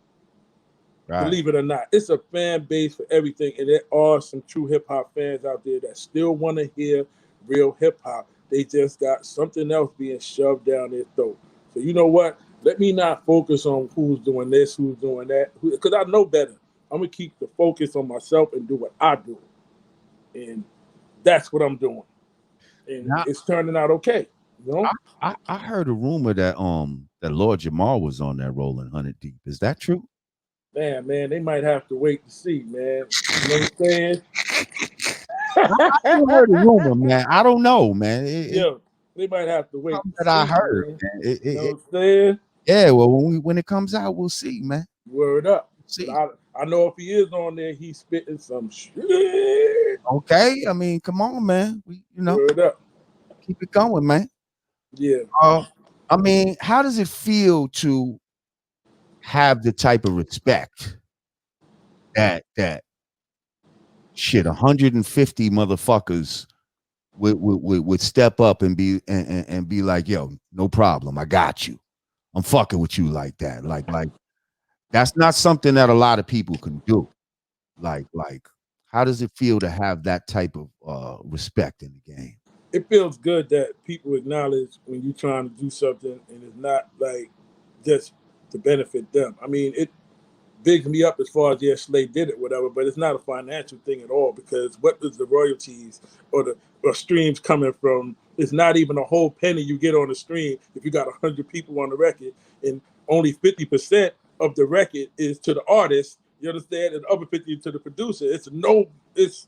Right. Believe it or not, it's a fan base for everything. And there are some true hip hop fans out there that still want to hear real hip hop. They just got something else being shoved down their throat. So you know what? Let me not focus on who's doing this, who's doing that, because I know better. I'm going to keep the focus on myself and do what I do. And that's what I'm doing. And now, it's turning out okay. You know? I heard a rumor that that Lord Jamar was on that Rolling 100 Deep. Is that true? Man, they might have to wait to see, man. You know what I'm saying? I heard a rumor, man. I don't know, man. They might have to wait. That I heard, man. You know what I'm saying? Yeah, well, when it comes out, we'll see, man. Word up. See. I know if he is on there, he's spitting some shit. Okay, I mean, come on, man. Word up. Keep it going, man. Yeah. I mean, how does it feel to have the type of respect that shit 150 motherfuckers would step up and be and be like, yo, no problem, I got you. I'm fucking with you like that. Like that's not something that a lot of people can do. Like how does it feel to have that type of respect in the game? It feels good that people acknowledge when you're trying to do something and it's not like just to benefit them. I mean, it bigs me up as far as, yes, Slay did it, whatever, but it's not a financial thing at all, because what is the royalties or streams coming from? It's not even a whole penny you get on the stream if you got 100 people on the record, and only 50% of the record is to the artist, you understand, and the other 50 to the producer. It's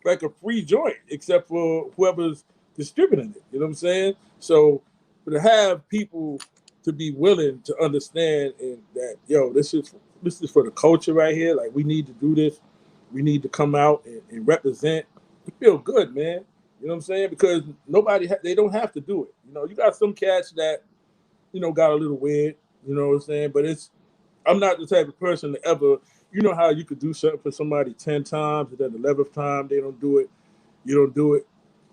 like a free joint, except for whoever's distributing it. You know what I'm saying? So to have people to be willing to understand and that, yo, this is for the culture right here. Like, we need to do this. We need to come out and represent. We feel good, man. You know what I'm saying? Because they don't have to do it. You know, you got some cats that, got a little weird. You know what I'm saying? But I'm not the type of person to ever, you know how you could do something for somebody 10 times and then the 11th time they don't do it, you don't do it.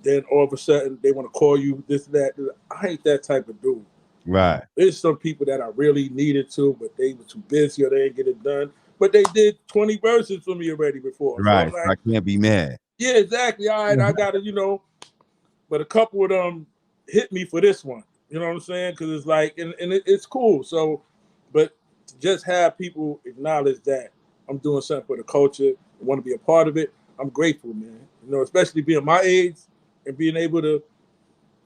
Then all of a sudden they want to call you this, that. I ain't that type of dude. Right. There's some people that I really needed to, but they were too busy or they didn't get it done. But they did 20 verses for me already before. So Right. I'm like, I can't be mad. yeah, exactly. All right, I got to, but a couple of them hit me for this one. You know what I'm saying? Because it's like, and it's cool. So, but to just have people acknowledge that I'm doing something for the culture and want to be a part of it, I'm grateful, man. Especially being my age and being able to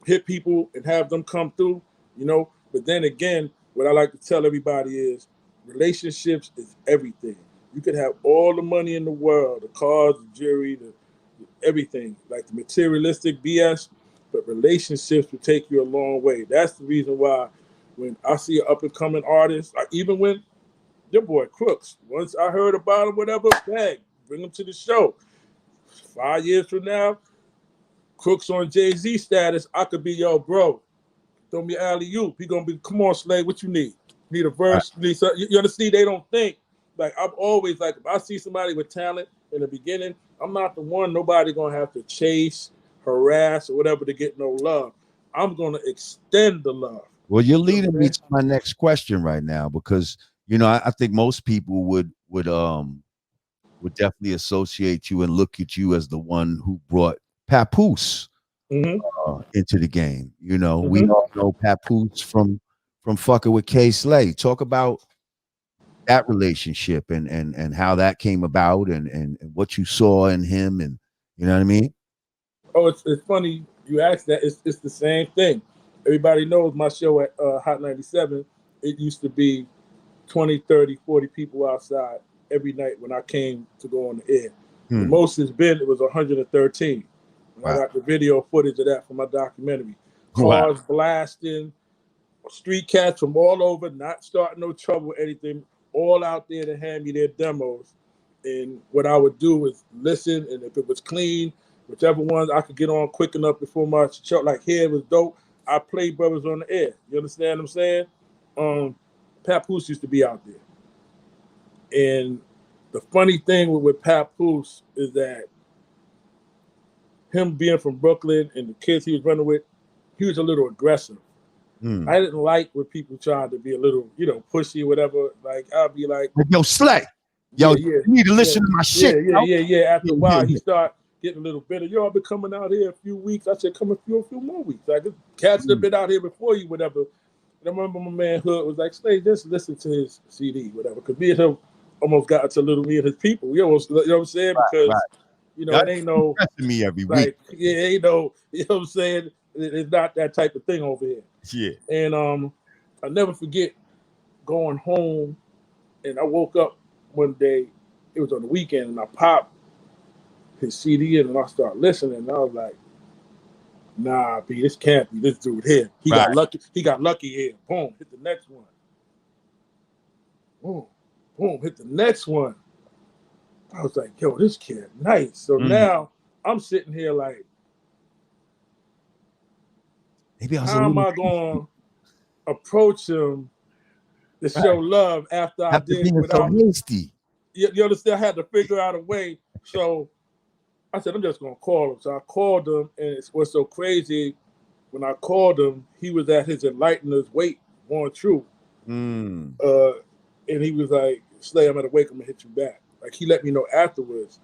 hit people and have them come through, But then again, what I like to tell everybody is relationships is everything. You could have all the money in the world, the cars, the jewelry, everything, like the materialistic BS, but relationships will take you a long way. That's the reason why when I see an up and coming artist, even when your boy Crooks, once I heard about him, whatever, bang, bring him to the show. 5 years from now, Crooks on Jay-Z status, I could be yo, bro. Throw me alley-oop. He gonna be, come on, Slay, what you need? Need a verse? Need something? You understand? They don't think. Like, I'm always like, if I see somebody with talent in the beginning, I'm not the one nobody gonna have to chase, harass, or whatever to get no love. I'm gonna extend the love. Well, you're leading me to my next question right now because I think most people would definitely associate you and look at you as the one who brought Papoose into the game. We all know Papoose from fucking with K Slay. Talk about that relationship and how that came about and what you saw in him, and you know what I mean? Oh, it's funny you asked that. It's the same thing. Everybody knows my show at Hot 97. It used to be 20, 30, 40 people outside every night when I came to go on the air. The most it's been, it was 113. And I got the video footage of that for my documentary. Cars blasting, street cats from all over, not starting no trouble, anything, all out there to hand me their demos. And what I would do is listen, and if it was clean, whichever ones I could get on quick enough before my show, like here was dope, I played brothers on the air. You understand what I'm saying? Papoose used to be out there. And the funny thing with Papoose is that him being from Brooklyn and the kids he was running with, he was a little aggressive. I didn't like when people tried to be a little, pushy or whatever. Like, I'd be like, yo, Slay. Yo, you need to listen to my shit. Yeah. After a while, he started getting a little bitter. Yo, I've been coming out here a few weeks. I said, come a few more weeks. Like, cats have been out here before you, whatever. And I remember my man Hood was like, Slay, just listen to his CD, whatever. Because me and him almost got into me and his people. You know what I'm saying? Because, it ain't no. Me every week. It ain't no, you know what I'm saying? It's not that type of thing over here. Yeah. And I'll never forget going home, and I woke up one day, it was on the weekend, and I popped his CD in and I started listening, and I was like, nah, B, this can't be this dude here. He got lucky here. Boom, hit the next one. Boom, hit the next one. I was like, yo, this kid, nice. So now I'm sitting here like, how am I going to approach him to show love after I did without so hasty? You understand? I had to figure out a way. So I said, I'm just going to call him. So I called him, and it was so crazy. When I called him, he was at his enlightener's wake going through. And he was like, Slay, I'm going to wake him and hit you back. Like, he let me know afterwards.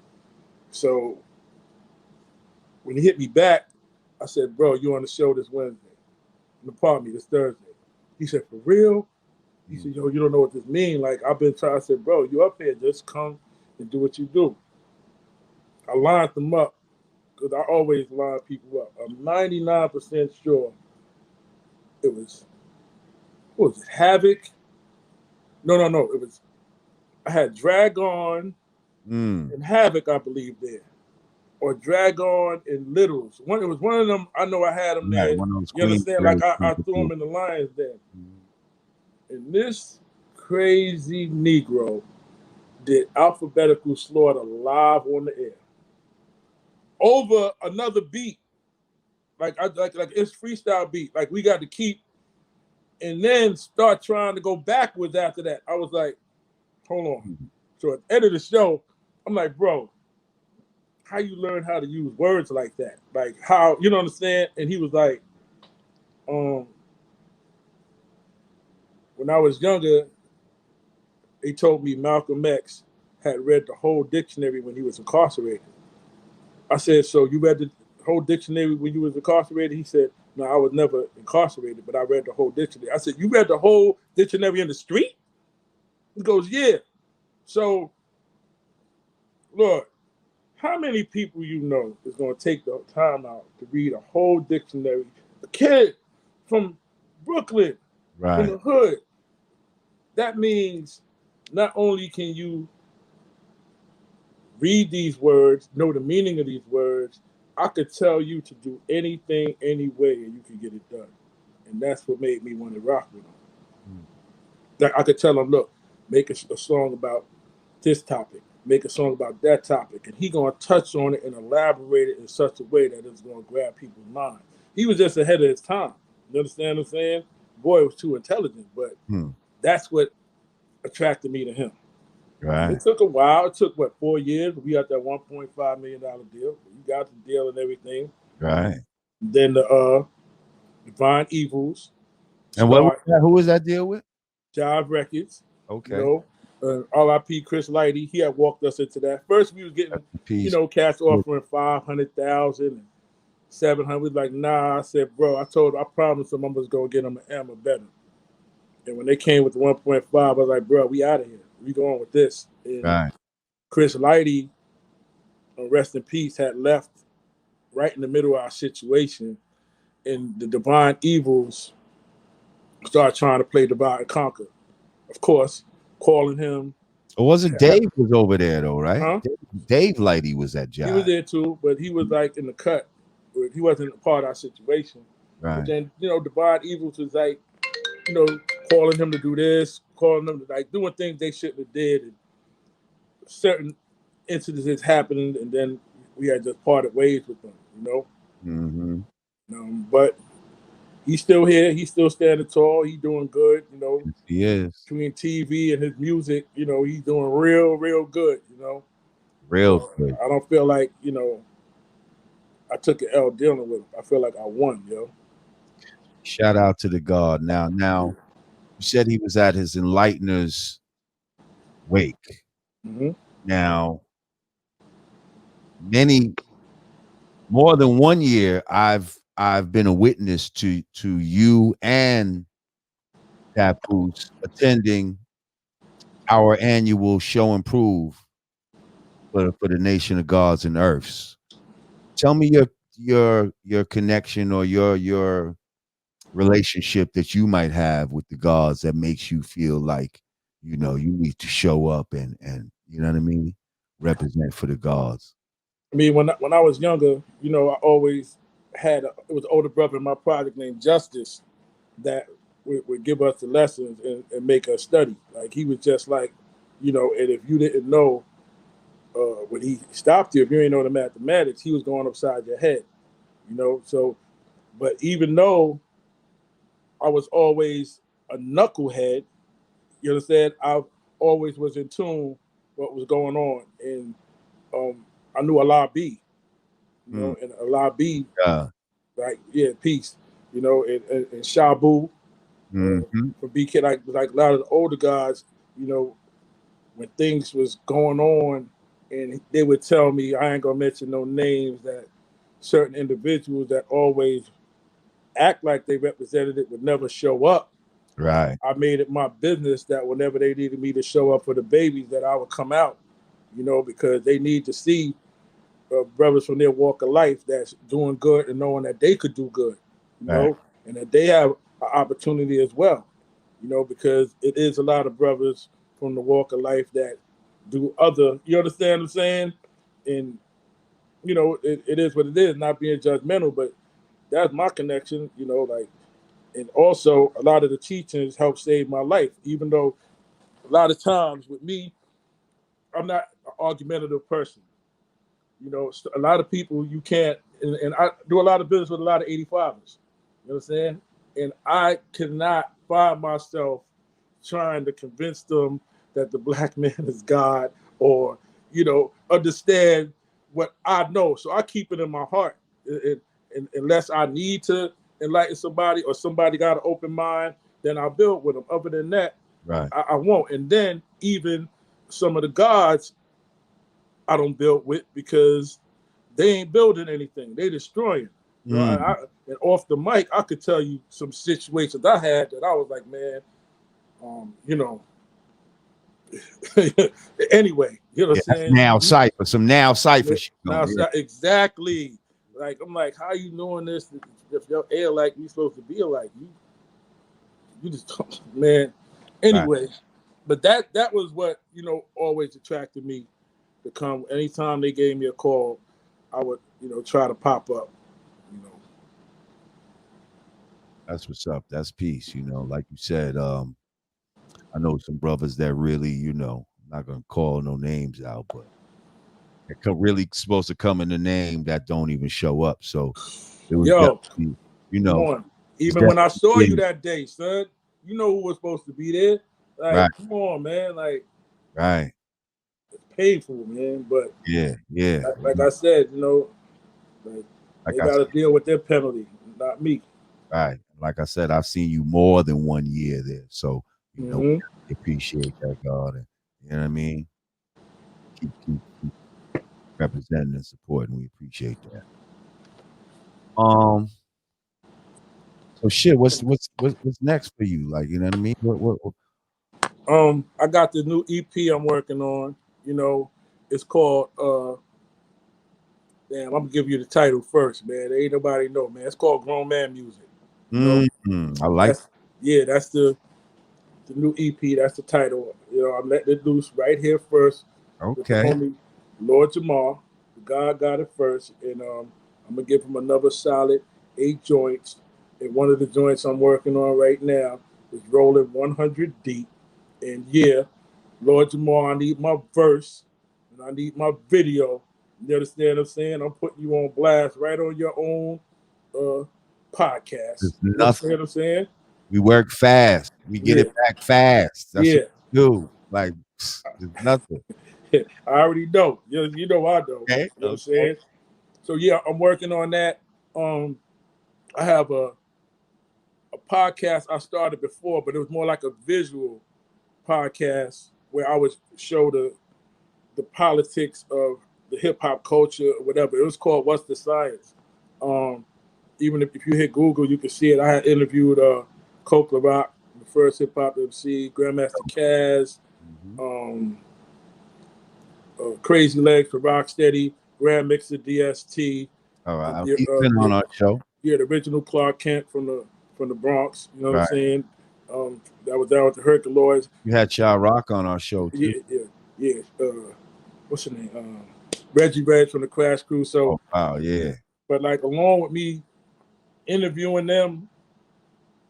So when he hit me back, I said, bro, you on the show this Wednesday. Pardon me, this Thursday. He said, for real? He said, yo, you don't know what this means. Like, I've been trying. I said, bro, you up here, just come and do what you do. I lined them up because I always line people up. I'm 99% sure it was, what was it, Havoc? No. It was, I had Dragon and Havoc, I believe, there. Or Dragon and Littles. It was one of them. I know I had them there. You understand? Like, I threw them in the Lions there. And this crazy Negro did alphabetical slaughter live on the air over another beat. Like it's freestyle beat. Like, we got to keep and then start trying to go backwards after that. I was like, hold on. So at the end of the show, I'm like, bro, how you learn how to use words like that? Like how, you know what I'm saying? And he was like, when I was younger, they told me Malcolm X had read the whole dictionary when he was incarcerated. I said, so you read the whole dictionary when you was incarcerated? He said, no, I was never incarcerated, but I read the whole dictionary. I said, you read the whole dictionary in the street? He goes, yeah. So, Lord, how many people you know is going to take the time out to read a whole dictionary? A kid from Brooklyn, from the hood. That means not only can you read these words, know the meaning of these words, I could tell you to do anything, any way, and you can get it done. And that's what made me want to rock with him. That I could tell him, look, make a song about this topic, make a song about that topic, and he gonna touch on it and elaborate it in such a way that it's gonna grab people's mind. He was just ahead of his time. You understand what I'm saying? Boy was too intelligent, but that's what attracted me to him. Right. It took a while. It took 4 years? We got that $1.5 million deal. We got the deal and everything. Right. Then the Divine Evils. And what was that? Who was that deal with? Jive Records. Okay. You know, R.I.P. Chris Lighty. He had walked us into that. First, we was getting, cats offering 500,000 and 700. We was like, nah. I said, bro, I promised them I was gonna get them an M or better. And when they came with the 1.5, I was like, bro, we out of here. We going with this. And Chris Lighty, rest in peace, had left right in the middle of our situation. And the Divine Evils started trying to play Divide and Conquer. Of course, calling him. It wasn't Dave was over there though, right? Huh? Dave Lighty was at job. He was there too, but he was like in the cut. He wasn't a part of our situation. Right. But then, Divide Evils was like, calling him to do this, calling them to like doing things they shouldn't have did. And certain incidents happening, and then we had just parted ways with them, but he's still here. He's still standing tall. He's doing good, Yes, he is. Between TV and his music, he's doing real, real good, Real good. I don't feel like, I took an L dealing with him. I feel like I won, Shout out to the God. Now, you said he was at his enlightener's wake. Now, more than 1 year, I've been a witness to you and Papoose attending our annual show and prove for the Nation of Gods and Earths. Tell me your connection or your relationship that you might have with the gods that makes you feel like you need to show up and you know what I mean, represent for the gods. I mean, when I was younger, I always had it was an older brother in my project named Justice that would give us the lessons and make us study. Like he was just like, and if you didn't know when he stopped you, if you didn't know the mathematics, he was going upside your head, So, but even though I was always a knucklehead, you understand, I always was in tune what was going on, and I knew Allah B, and Allah B, peace, and Shabu, from BK, like a lot of the older guys, when things was going on, and they would tell me, I ain't gonna mention no names, that certain individuals that always act like they represented it would never show up. Right. I made it my business that whenever they needed me to show up for the babies, that I would come out, because they need to see brothers from their walk of life that's doing good and knowing that they could do good, and that they have an opportunity as well, because it is a lot of brothers from the walk of life that do other, you understand what I'm saying? And, it is what it is, not being judgmental, but that's my connection, and also a lot of the teachings helped save my life, even though a lot of times with me, I'm not an argumentative person. A lot of people you can't, and I do a lot of business with a lot of 85ers, you know what I'm saying? And I cannot find myself trying to convince them that the black man is God, or understand what I know. So I keep it in my heart, unless I need to enlighten somebody or somebody got an open mind, then I'll build with them. Other than that, right. I won't. And then even some of the gods I don't build with, because they ain't building anything. They destroying. And off the mic, I could tell you some situations I had that I was like, man, anyway, what I'm saying? Now cipher, some now cipher shit. Now, exactly. Like, I'm like, how you doing this if your air like you supposed to be like you just man. Anyway, right. But that was what always attracted me to come. Anytime they gave me a call, I would try to pop up. That's what's up. That's peace. Like you said, I know some brothers that really, I'm not gonna call no names out, but they're really supposed to come in the name that don't even show up. So it was come on. Even when I saw you that day, son, who was supposed to be there. Like, right. Come on, man. Like, right. It's painful, man. But yeah. Like I said, they got to deal with their penalty, not me. Right. Like I said, I've seen you more than 1 year there. So, we appreciate that, God. And, you know what I mean? Keep representing and supporting. We appreciate that. So shit, what's next for you? Like, you know what I mean? What? I got the new EP I'm working on. It's called damn, I'm gonna give you the title first, man. There ain't nobody know, man. It's called Grown Man Music. I like that's the new EP. That's the title. I'm letting it loose right here first. Okay. With the homie Lord Jamar. God got it first. And I'm gonna give him another solid 8 joints. And one of the joints I'm working on right now is rolling 100 deep. And yeah, Lord Jamar, I need my verse and I need my video. You understand what I'm saying? I'm putting you on blast right on your own podcast. You understand what I'm saying? We work fast. We get it back fast. That's what we do. Like, there's nothing. I already know. You know I know. Okay. You know what I'm saying? So yeah, I'm working on that. I have a podcast I started before, but it was more like a visual podcast where I would show the politics of the hip hop culture or whatever. It was called What's the Science? Even if you hit Google, you can see it. I had interviewed Coke LaRock, the first hip hop MC, Grandmaster Caz, Crazy Legs for Rocksteady, Grand Mixer DST. All right, he's been on our show. Yeah, the original Clark Kent from the Bronx. You know what I'm saying? That was down with the Herculoids. You had Cha Rock on our show too. Yeah. What's her name? Reggie Reg from the Crash Crew. So, yeah. But like along with me interviewing them,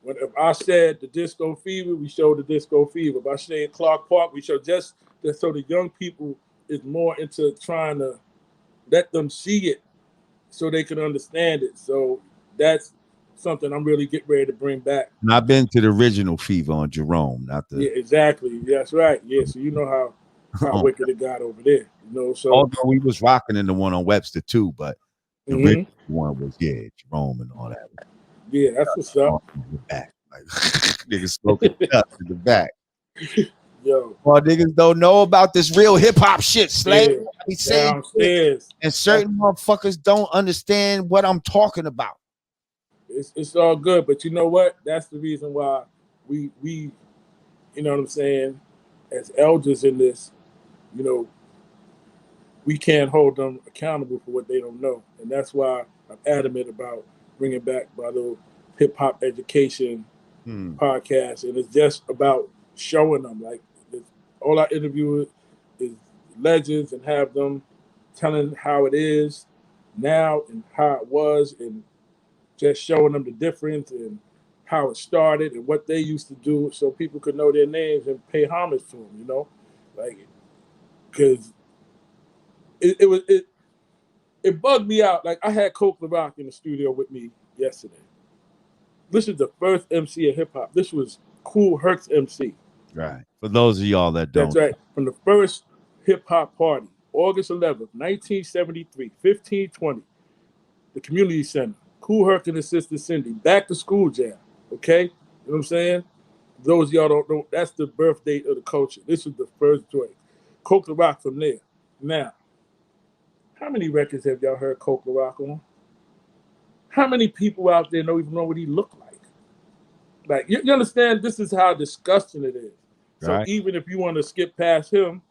if I said the Disco Fever, we showed the Disco Fever. If I said Clark Park, we showed just so the young people is more into trying to let them see it so they can understand it. So that's something I'm really getting ready to bring back. And I've been to the original Fever on Jerome, not the. Yeah, exactly. That's right. Yeah, so you know how wicked it got over there. So although we was rocking in the one on Webster too, but the original one was Jerome and all that. Yeah, that's what's up. In the back, like niggas smoking dust in the back. Yo, well, niggas don't know about this real hip hop shit, Slave. Downstairs. And certain motherfuckers don't understand what I'm talking about. It's all good, but you know what? That's the reason why we you know what I'm saying, as elders in this, we can't hold them accountable for what they don't know. And that's why I'm adamant about bringing back my little hip-hop education podcast. And it's just about showing them. Like, all I interview is legends and have them telling how it is now and how it was, and just showing them the difference and how it started and what they used to do, so people could know their names and pay homage to them, like, because it bugged me out. Like, I had Coke LaRock in the studio with me yesterday. This is the first MC of hip hop. This was Kool Herc's MC. Right. For those of y'all that That's don't. right. From the first hip hop party, August 11th, 1973, 1520, the community center. Kool Herc and his sister Cindy, back to school jam. Okay? You know what I'm saying? Those of y'all don't know, that's the birth date of the culture. This was the first joint. Coke the Rock from there. Now, how many records have y'all heard Coke the Rock on? How many people out there don't even know what he looked like? Like, you understand, this is how disgusting it is. So Right. even if you want to skip past him,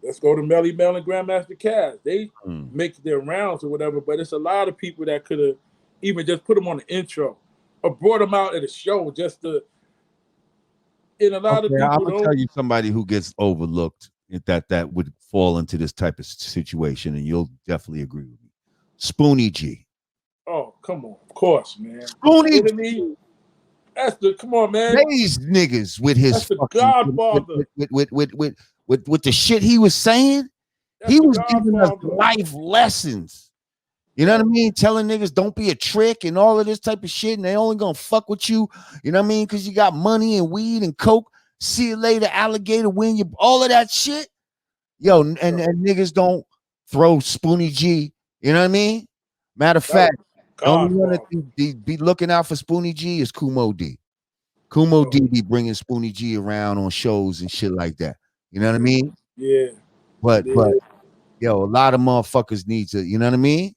let's go to Melly Mel and Grandmaster Caz. They make their rounds or whatever, but it's a lot of people that could have even just put them on the intro or brought them out at a show just to. And a lot of Okay, I'm people gonna tell don't. you somebody who gets overlooked that would fall into this type of situation, and you'll definitely agree with me. Spoonie G. Oh, come on, of course, man. Spoonie You know what I mean? That's the come on, man. These niggas with his That's the fucking Godfather. with the shit he was saying. That's He the was giving us Godfather. life lessons. You know what I mean? Telling niggas don't be a trick and all of this type of shit, and they only gonna fuck with you. You know what I mean? Because you got money and weed and coke. See you later, alligator. Win you all of that shit. Yo, and niggas don't throw Spoonie G. You know what I mean? Matter of fact, the only one that be looking out for Spoonie G is Kumo D. Kumo D be bringing Spoonie G around on shows and shit like that. You know what I mean? Yeah. But yo, a lot of motherfuckers need to. You know what I mean?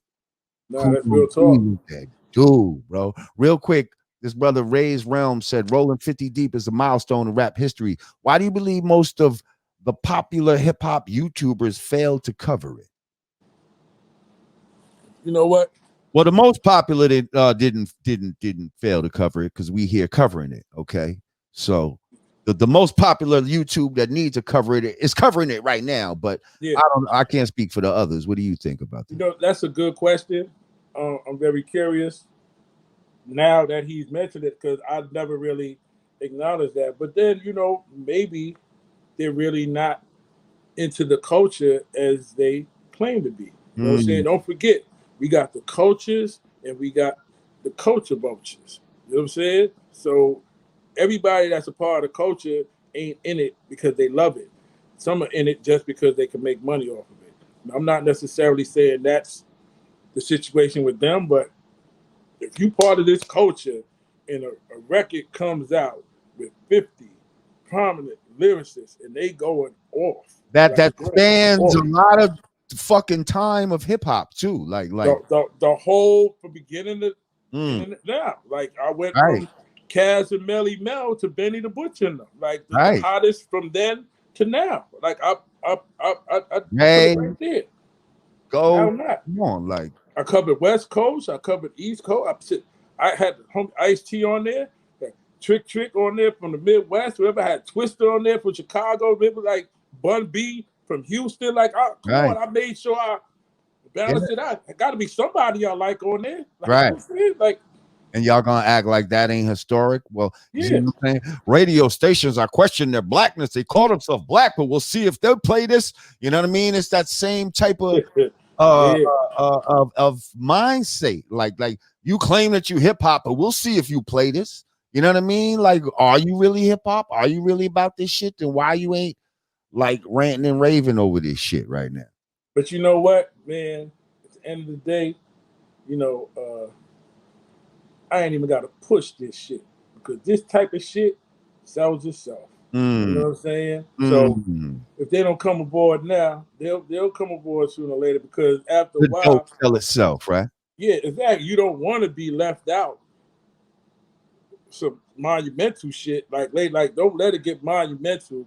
Nah, that's real talk. That dude, bro. Real quick, this brother Ray's Realm said rolling 50 deep is a milestone in rap history. Why do you believe most of the popular hip hop YouTubers failed to cover it? You know what? Well, the most popular didn't fail to cover it because we here covering it. Okay, so the most popular YouTube that needs to cover it is covering it right now. But yeah. I can't speak for the others. What do you think about that? You know, that's a good question. I'm very curious now that he's mentioned it because I've never really acknowledged that. But then, you know, maybe they're really not into the culture as they claim to be. You know what I'm saying? Don't forget, we got the coaches and we got the culture vultures. You know what I'm saying? So everybody that's a part of the culture ain't in it because they love it. Some are in it just because they can make money off of it. I'm not necessarily saying that's the situation with them, but if you part of this culture and a record comes out with 50 prominent lyricists and they going off, that spans a lot of fucking time of hip hop too, like the whole from beginning to now. Like I went from Caz and Melly Mel to Benny the Butcher and them. Like the hottest from then to now. Like I put it right there. Go come on, like I covered West Coast, I covered East Coast. I had Ice-T on there, Trick on there from the Midwest. Whoever had Twister on there from Chicago, remember like Bun B from Houston. Like, come on, I made sure I balanced it out. Got to be somebody y'all like on there, like. And y'all gonna act like that ain't historic? Well, you see what I'm saying? Radio stations are questioning their blackness. They call themselves black, but we'll see if they'll play this. You know what I mean? It's that same type of of mindset. Like you claim that you hip hop, but we'll see if you play this. You know what I mean? Like, are you really hip hop? Are you really about this shit? Then why you ain't like ranting and raving over this shit right now? But you know what, man? At the end of the day, you know, I ain't even got to push this shit because this type of shit sells itself. You know what I'm saying? So if they don't come aboard now, they'll come aboard sooner or later because after a while, dope sell itself, right? Yeah, exactly. You don't want to be left out. Some monumental shit like don't let it get monumental.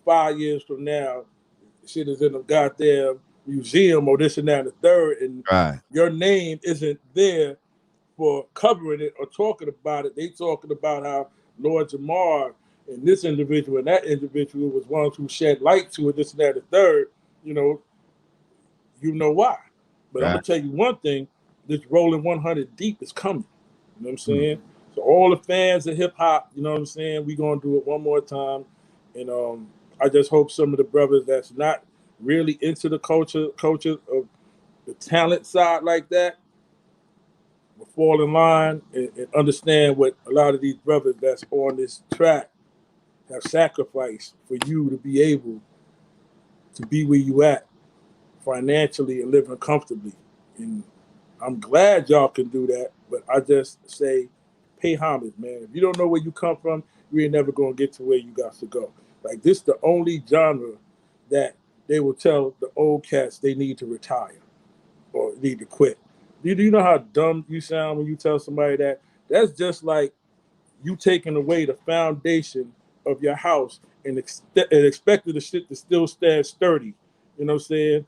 5 years from now, shit is in a goddamn museum or this and that and the third, and your name isn't there for covering it or talking about it. They talking about how Lord Jamar and this individual and that individual was ones who shed light to it, this and that and the third. You know why. But I'm gonna tell you one thing: this rolling 100 deep is coming. You know what I'm saying? So all the fans of hip hop, you know what I'm saying? We gonna do it one more time, and I just hope some of the brothers that's not really into the culture of the talent side like that, fall in line and understand what a lot of these brothers that's on this track have sacrificed for you to be able to be where you at financially and living comfortably. And I'm glad y'all can do that, but I just say pay homage, man. If you don't know where you come from, you ain't never gonna get to where you got to go. Like this the only genre that they will tell the old cats they need to retire or need to quit. Do you know how dumb you sound when you tell somebody that? That's just like you taking away the foundation of your house and expecting the shit to still stand sturdy. You know what I'm saying?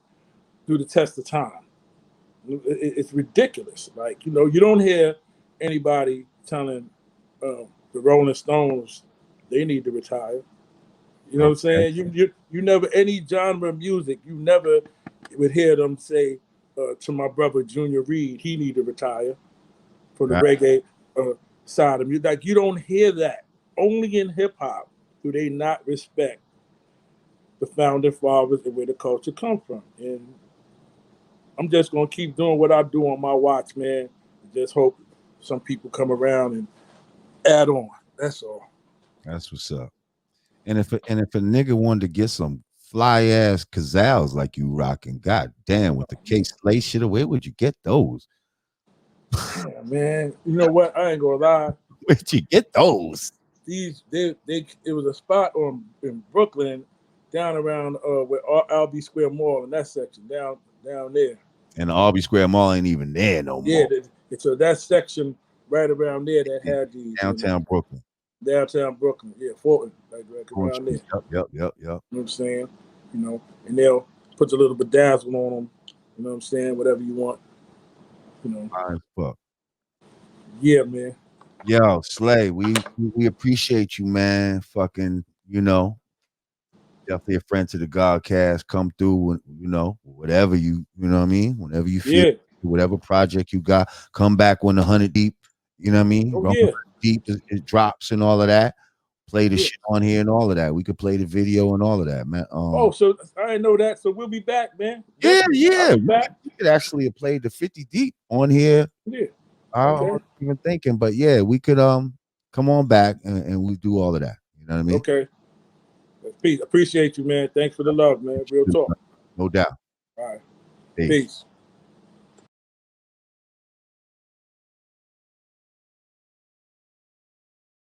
Through the test of time. It's ridiculous. Like, you know, you don't hear anybody telling the Rolling Stones they need to retire. You know what I'm saying? You never, any genre of music, you never would hear them say to my brother Junior Reed, he need to retire from the reggae side of music. Like, you don't hear that. Only in hip hop do they not respect the founding fathers and where the culture come from. And I'm just gonna keep doing what I do on my watch, man. Just hope some people come around and add on. That's all. That's what's up. And if a nigga wanted to get some fly ass Kazals like you rocking, god damn, with the case slay shit, where would you get those? Yeah, man. You know what? I ain't gonna lie. Where'd you get those? These it was a spot in Brooklyn, down around where Albee Square Mall in that section, down there. And the Albee Square Mall ain't even there no more. Yeah, so that section right around there that had these downtown Brooklyn. Downtown Brooklyn, yeah, Fulton, like around there. Yep. You know what I'm saying? You know, and they'll put a little bedazzle on them. You know what I'm saying? Whatever you want. You know. All right, fuck. Yeah, man. Yo, Slay, we appreciate you, man. Fucking, you know, definitely a friend to the Godcast. Come through when, you know, whatever you know what I mean? Whenever you feel, whatever project you got, come back when the 100 Deep, you know what I mean? Oh, yeah. Deep it drops and all of that. Play the shit on here and all of that. We could play the video and all of that, man. So I didn't know that. So we'll be back, man. Yeah. We could actually have played the 50 Deep on here. Yeah. I wasn't even thinking, but yeah, we could come on back and we do all of that. You know what I mean? Okay. Peace. Appreciate you, man. Thanks for the love, man. Real talk. No doubt. All right. Peace. Peace.